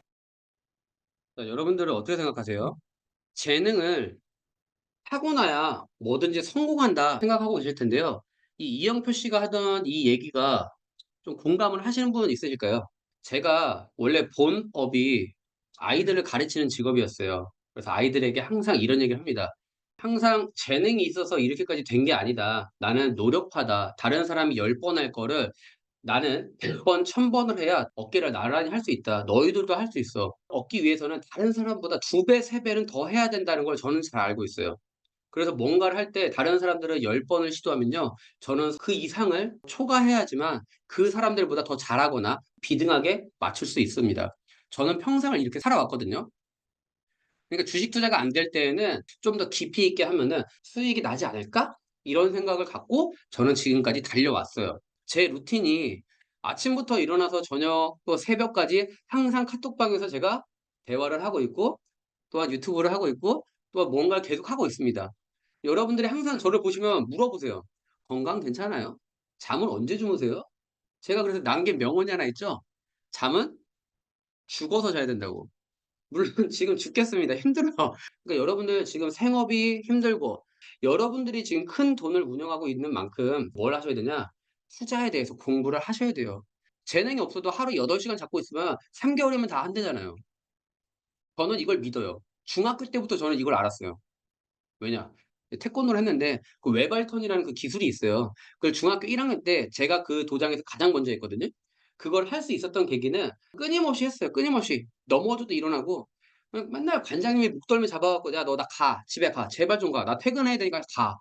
자, 여러분들은 어떻게 생각하세요? 재능을 타고나야 뭐든지 성공한다 생각하고 계실 텐데요. 이 이영표 씨가 하던 이 얘기가 좀 공감을 하시는 분 있으실까요? 제가 원래 본업이 아이들을 가르치는 직업이었어요. 그래서 아이들에게 항상 이런 얘기를 합니다. 항상 재능이 있어서 이렇게까지 된 게 아니다. 나는 노력하다. 다른 사람이 10번 할 거를 나는 100번, 1000번을 해야 어깨를 나란히 할 수 있다. 너희들도 할 수 있어. 얻기 위해서는 다른 사람보다 2배, 3배는 더 해야 된다는 걸 저는 잘 알고 있어요. 그래서 뭔가를 할 때 다른 사람들은 10번을 시도하면요. 저는 그 이상을 초과해야지만 그 사람들보다 더 잘하거나 비등하게 맞출 수 있습니다. 저는 평생을 이렇게 살아왔거든요. 그러니까 주식 투자가 안 될 때에는 좀 더 깊이 있게 하면은 수익이 나지 않을까? 이런 생각을 갖고 저는 지금까지 달려왔어요. 제 루틴이 아침부터 일어나서 저녁 또 새벽까지 항상 카톡방에서 제가 대화를 하고 있고 또한 유튜브를 하고 있고 또 뭔가를 계속 하고 있습니다. 여러분들이 항상 저를 보시면 물어보세요. 건강 괜찮아요? 잠은 언제 주무세요? 제가 그래서 남긴 명언이 하나 있죠? 잠은 죽어서 자야 된다고. 물론 지금 죽겠습니다. 힘들어요. 그러니까 여러분들 지금 생업이 힘들고 여러분들이 지금 큰 돈을 운영하고 있는 만큼 뭘 하셔야 되냐? 투자에 대해서 공부를 하셔야 돼요. 재능이 없어도 하루 8시간 잡고 있으면 3개월이면 다 한대잖아요. 저는 이걸 믿어요. 중학교 때부터 저는 이걸 알았어요. 왜냐? 태권도를 했는데 그 외발턴이라는 그 기술이 있어요. 그걸 중학교 1학년 때 제가 그 도장에서 가장 먼저 했거든요. 그걸 할 수 있었던 계기는 끊임없이 했어요. 끊임없이. 넘어져도 일어나고 맨날 관장님이 목덜미 잡아 갖고 "야 너 나 가. 집에 가. 제발 좀 가. 나 퇴근해야 되니까 가."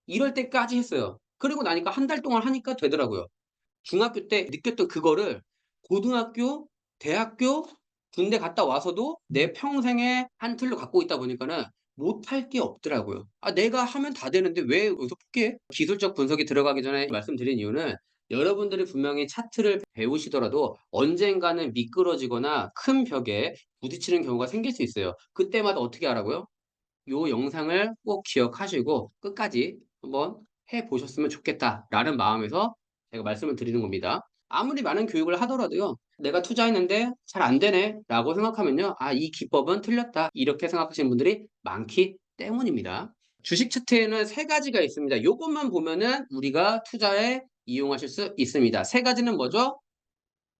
이럴 때까지 했어요. 그리고 나니까 한 달 동안 하니까 되더라고요. 중학교 때 느꼈던 그거를 고등학교, 대학교, 군대 갔다 와서도 내 평생의 한 틀로 갖고 있다 보니까는 못할 게 없더라고요. 아 내가 하면 다 되는데 왜 여기서 포기해? 기술적 분석이 들어가기 전에 말씀드린 이유는 여러분들이 분명히 차트를 배우시더라도 언젠가는 미끄러지거나 큰 벽에 부딪히는 경우가 생길 수 있어요. 그때마다 어떻게 하라고요? 요 영상을 꼭 기억하시고 끝까지 한번 해 보셨으면 좋겠다라는 마음에서 제가 말씀을 드리는 겁니다. 아무리 많은 교육을 하더라도요. '내가 투자했는데 잘 안 되네.'라고 생각하면요. '아 이 기법은 틀렸다.' 이렇게 생각하시는 분들이 많기 때문입니다. 주식 차트에는 세 가지가 있습니다. 요것만 보면은 우리가 투자에 이용하실 수 있습니다. 세 가지는 뭐죠?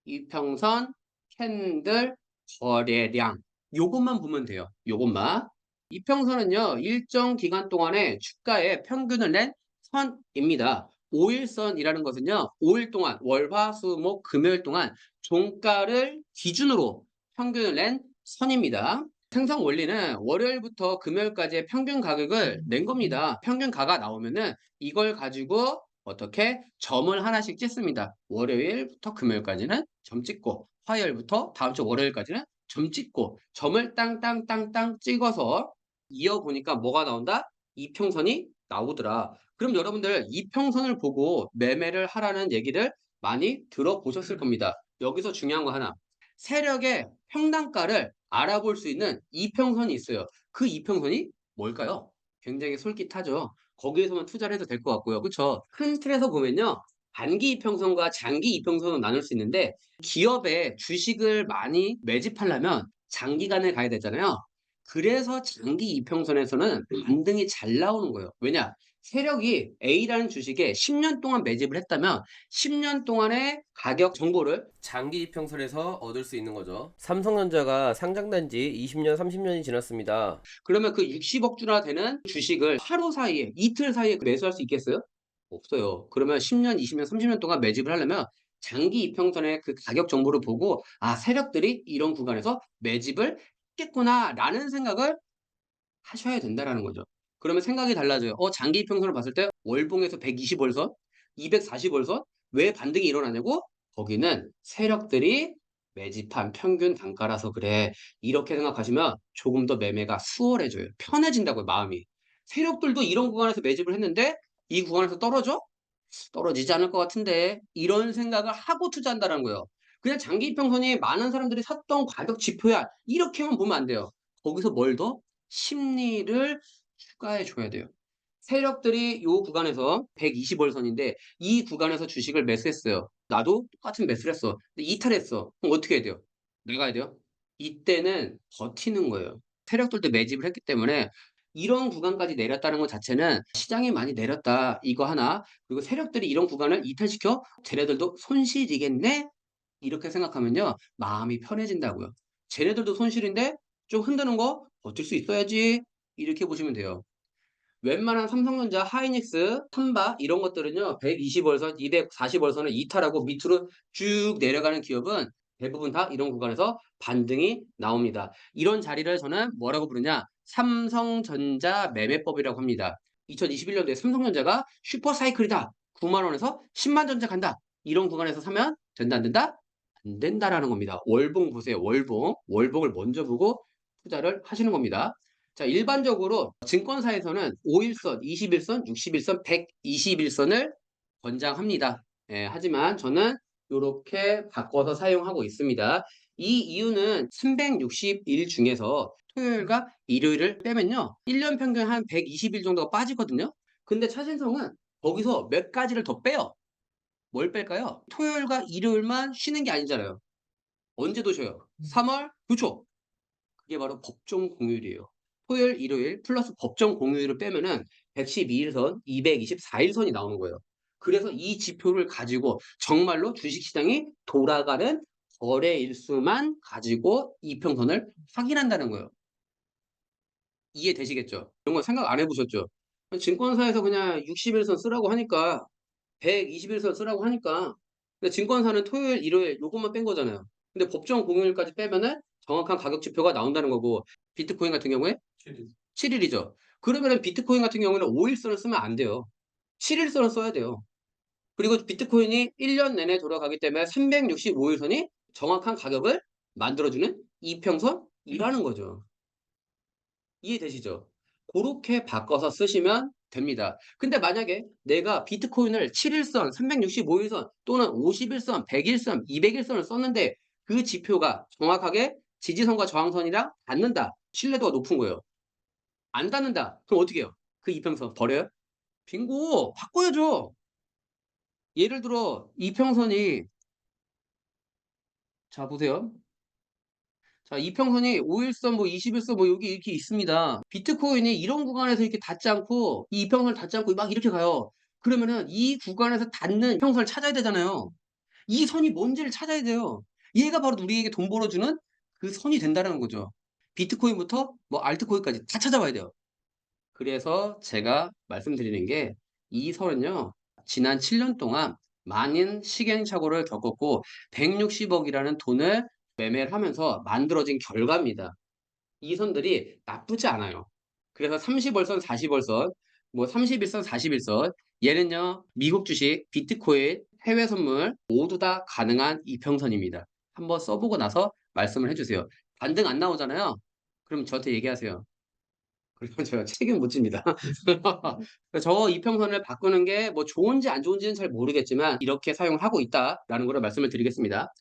이평선, 캔들, 거래량. 요것만 보면 돼요. 요것만. 이평선은요. 일정 기간 동안에 주가의 평균을 낸 선입니다. 5일선이라는 것은요. 5일 동안 월, 화, 수, 목, 금요일 동안 종가를 기준으로 평균을 낸 선입니다. 생성 원리는 월요일부터 금요일까지의 평균 가격을 낸 겁니다. 평균가가 나오면은 이걸 가지고 어떻게 점을 하나씩 찍습니다. 월요일부터 금요일까지는 점 찍고 화요일부터 다음 주 월요일까지는 점 찍고 점을 땅땅땅땅 찍어서 이어보니까 뭐가 나온다? 이평선이 나오더라. 그럼 여러분들 이평선을 보고 매매를 하라는 얘기를 많이 들어보셨을 겁니다. 여기서 중요한 거 하나. 세력의 평단가를 알아볼 수 있는 이평선이 있어요. 그 이평선이 뭘까요? 굉장히 솔깃하죠. 거기에서만 투자를 해도 될 것 같고요. 그쵸? 큰 틀에서 보면요. 단기 이평선과 장기 이평선으로 나눌 수 있는데 기업의 주식을 많이 매집하려면 장기간을 가야 되잖아요. 그래서 장기 이평선에서는 반등이 잘 나오는 거예요. 왜냐? 세력이 A라는 주식에 10년 동안 매집을 했다면 10년 동안의 가격 정보를 장기 이평선에서 얻을 수 있는 거죠. 삼성전자가 상장된 지 20년, 30년이 지났습니다. 그러면 그 60억 주나 되는 주식을 하루 사이에 이틀 사이에 매수할 수 있겠어요? 없어요. 그러면 10년, 20년, 30년 동안 매집을 하려면 장기 이평선의 그 가격 정보를 보고 '아 세력들이 이런 구간에서 매집을 했겠구나.'라는 생각을 하셔야 된다라는 거죠. 그러면 생각이 달라져요. 장기 이평선을 봤을 때 월봉에서 120월선, 240월선 왜 반등이 일어나냐고? 거기는 세력들이 매집한 평균 단가라서 그래. 이렇게 생각하시면 조금 더 매매가 수월해져요. 편해진다고요, 마음이. 세력들도 이런 구간에서 매집을 했는데 이 구간에서 떨어져? 떨어지지 않을 것 같은데 이런 생각을 하고 투자한다는 거예요. 그냥 장기 이평선이 많은 사람들이 샀던 가격 지표야 이렇게만 보면 안 돼요. 거기서 뭘 더? 심리를 추가해 줘야 돼요. 세력들이 요 구간에서 120월선인데 이 구간에서 주식을 매수했어요. 나도 똑같은 매수를 했어. 근데 이탈했어. 그럼 어떻게 해야 돼요? 나가야 돼요? 이때는 버티는 거예요. 세력들도 매집을 했기 때문에 이런 구간까지 내렸다는 것 자체는 시장이 많이 내렸다. 이거 하나. 그리고 세력들이 이런 구간을 이탈시켜 쟤네들도 손실이겠네? 이렇게 생각하면요. 마음이 편해진다고요. 쟤네들도 손실인데 좀 흔드는 거 버틸 수 있어야지. 이렇게 보시면 돼요. 웬만한 삼성전자, 하이닉스, 삼바 이런 것들은요. 120월선, 240월선을 이탈하고 밑으로 쭉 내려가는 기업은 대부분 다 이런 구간에서 반등이 나옵니다. 이런 자리를 저는 뭐라고 부르냐? 삼성전자 매매법이라고 합니다. 2021년도에 삼성전자가 슈퍼사이클이다. 9만 원에서 10만 전자 간다. 이런 구간에서 사면 된다 안 된다? 안 된다라는 겁니다. 월봉 보세요. 월봉. 월봉을 먼저 보고 투자를 하시는 겁니다. 자, 일반적으로 증권사에서는 5일선, 21선, 61선, 121선을 권장합니다. 예, 하지만 저는 이렇게 바꿔서 사용하고 있습니다. 이 이유는 360일 중에서 토요일과 일요일을 빼면요. 1년 평균 한 120일 정도가 빠지거든요. 근데 차신성은 거기서 몇 가지를 더 빼요. 뭘 뺄까요? 토요일과 일요일만 쉬는 게 아니잖아요. 언제도 쉬어요? 3월? 그렇죠. 그게 바로 법정 공휴일이에요. 토요일, 일요일 플러스 법정 공휴일을 빼면은 112일선, 224일선이 나오는 거예요. 그래서 이 지표를 가지고 정말로 주식시장이 돌아가는 거래 일수만 가지고 이평선을 확인한다는 거예요. 이해되시겠죠? 이런 거 생각 안 해보셨죠? 증권사에서 그냥 60일선 쓰라고 하니까 120일선 쓰라고 하니까 근데 증권사는 토요일, 일요일 요것만 뺀 거잖아요. 근데 법정 공휴일까지 빼면은 정확한 가격 지표가 나온다는 거고 비트코인 같은 경우에 7일이죠. 그러면은 비트코인 같은 경우는 5일선을 쓰면 안 돼요. 7일선을 써야 돼요. 그리고 비트코인이 1년 내내 돌아가기 때문에 365일선이 정확한 가격을 만들어주는 이평선이라는 거죠. 이해되시죠? 고렇게 바꿔서 쓰시면 됩니다. 근데 만약에 내가 비트코인을 7일선, 365일선 또는 50일선, 100일선, 200일선을 썼는데 그 지표가 정확하게 지지선과 저항선이랑 닿는다. 신뢰도가 높은 거예요. 안 닿는다. 그럼 어떻게 해요? 그 이평선 버려요? 빙고! 바꿔야죠. 예를 들어 이평선이 자 보세요. 자, 이평선이 5일선, 뭐 20일선 뭐 여기 이렇게 있습니다. 비트코인이 이런 구간에서 이렇게 닿지 않고 이 이평선을 닿지 않고 막 이렇게 가요. 그러면은 이 구간에서 닿는 이평선을 찾아야 되잖아요. 이 선이 뭔지를 찾아야 돼요. 얘가 바로 우리에게 돈 벌어주는 그 선이 된다는 거죠. 비트코인부터 뭐 알트코인까지 다 찾아봐야 돼요. 그래서 제가 말씀드리는 게 이 설은요. 지난 7년 동안 많은 시행착오를 겪었고 160억이라는 돈을 매매를 하면서 만들어진 결과입니다. 이 선들이 나쁘지 않아요. 그래서 30월선, 40월선, 뭐 31선, 41선 얘는요. 미국 주식, 비트코인, 해외 선물 모두 다 가능한 이평선입니다. 한번 써보고 나서 말씀을 해주세요. 반등 안 나오잖아요. 그럼 저한테 얘기하세요. 그러면 제가 책임 못 집니다. 저 이평선을 바꾸는 게 뭐 좋은지 안 좋은지는 잘 모르겠지만 이렇게 사용을 하고 있다라는 걸 말씀을 드리겠습니다.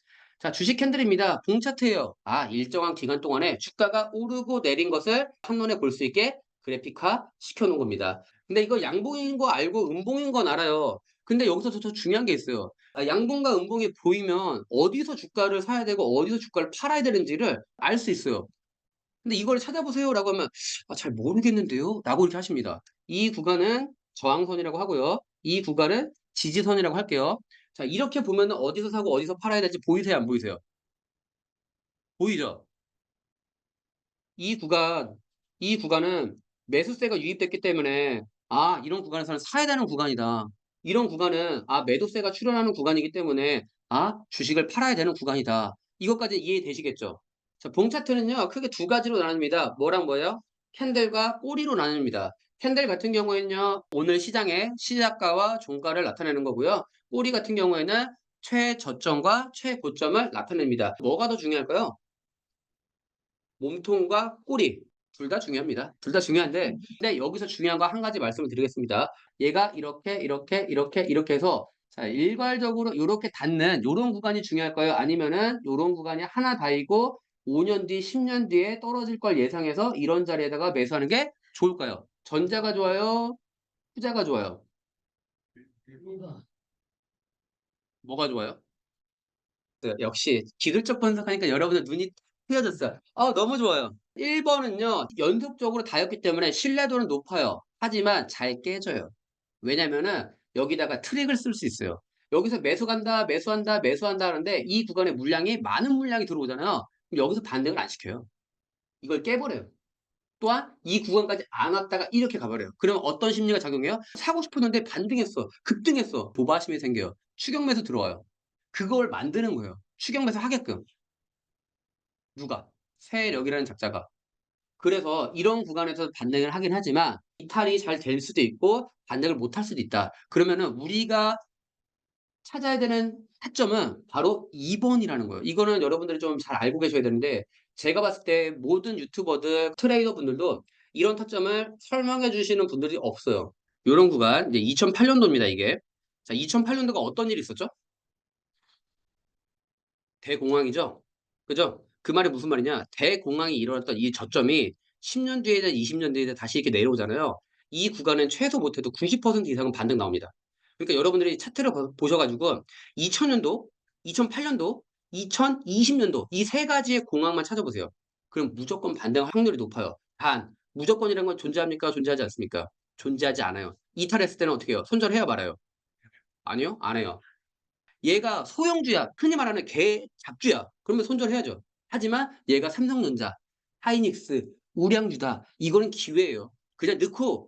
자, 주식 캔들입니다. 봉 차트예요. 아, 일정한 기간 동안에 주가가 오르고 내린 것을 한눈에 볼 수 있게 그래픽화 시켜 놓은 겁니다. 근데 이거 양봉인 거 알고 음봉인 건 알아요. 근데 여기서 더 중요한 게 있어요. 아, 양봉과 음봉이 보이면 어디서 주가를 사야 되고 어디서 주가를 팔아야 되는지를 알 수 있어요. 근데 이걸 찾아보세요라고 하면 아, 잘 모르겠는데요? 라고 이렇게 하십니다. 이 구간은 저항선이라고 하고요. 이 구간은 지지선이라고 할게요. 자, 이렇게 보면 어디서 사고 어디서 팔아야 될지 보이세요? 안 보이세요? 보이죠? 이 구간, 이 구간은 매수세가 유입됐기 때문에 아, 이런 구간에서는 사야 되는 구간이다. 이런 구간은 아, 매도세가 출현하는 구간이기 때문에 아, 주식을 팔아야 되는 구간이다. 이것까지 이해되시겠죠? 자, 봉 차트는요, 크게 두 가지로 나눕니다. 뭐랑 뭐예요? 캔들과 꼬리로 나눕니다. 캔들 같은 경우에는요, 오늘 시장의 시작가와 종가를 나타내는 거고요. 꼬리 같은 경우에는 최저점과 최고점을 나타냅니다. 뭐가 더 중요할까요? 몸통과 꼬리 둘 다 중요합니다. 둘 다 중요한데 근데 여기서 중요한 거 한 가지 말씀을 드리겠습니다. 얘가 이렇게 해서 자, 일괄적으로 요렇게 닿는 요런 구간이 중요할까요? 아니면은 요런 구간이 하나 닿이고 5년 뒤, 10년 뒤에 떨어질 걸 예상해서 이런 자리에다가 매수하는 게 좋을까요? 전자가 좋아요? 후자가 좋아요? 뭐가 좋아요? 역시 기술적 분석하니까 여러분들 눈이 트여졌어요. 너무 좋아요. 1번은요, 연속적으로 다였기 때문에 신뢰도는 높아요. 하지만 잘 깨져요. 왜냐면은 여기다가 트릭을 쓸 수 있어요. 여기서 매수간다, 매수한다, 매수한다 하는데 이 구간에 물량이 많은 물량이 들어오잖아요. 그럼 여기서 반등을 안 시켜요. 이걸 깨버려요. 또한 이 구간까지 안 왔다가 이렇게 가버려요. 그러면 어떤 심리가 작용해요? 사고 싶었는데 반등했어. 급등했어. 도바심이 생겨요. 추격 매수 들어와요. 그걸 만드는 거예요. 추격 매수 하게끔. 누가? 세력이라는 작자가. 그래서 이런 구간에서 반등을 하긴 하지만 이탈이 잘 될 수도 있고 반등을 못 할 수도 있다. 그러면은 우리가 찾아야 되는 타점은 바로 2번이라는 거예요. 이거는 여러분들이 좀 잘 알고 계셔야 되는데 제가 봤을 때 모든 유튜버들, 트레이더 분들도 이런 타점을 설명해 주시는 분들이 없어요. 요런 구간 이제 2008년도입니다, 이게. 자, 2008년도가 어떤 일이 있었죠? 대공황이죠. 그죠? 그 말이 무슨 말이냐? 대공황이 일어났던 이 저점이 10년 뒤에든 20년 뒤에든 다시 이렇게 내려오잖아요. 이 구간은 최소 못해도 90% 이상은 반등 나옵니다. 그러니까 여러분들이 차트를 보셔가지고 2000년도, 2008년도, 2020년도 이 세 가지의 공황만 찾아보세요. 그럼 무조건 반등 확률이 높아요. 단, 무조건이라는 건 존재합니까? 존재하지 않습니까? 존재하지 않아요. 이탈했을 때는 어떻게 해요? 손절해야 말아요. 아니요? 안 해요. 얘가 소형주야. 흔히 말하는 개 잡주야. 그러면 손절해야죠. 하지만 얘가 삼성전자, 하이닉스, 우량주다. 이거는 기회예요. 그냥 넣고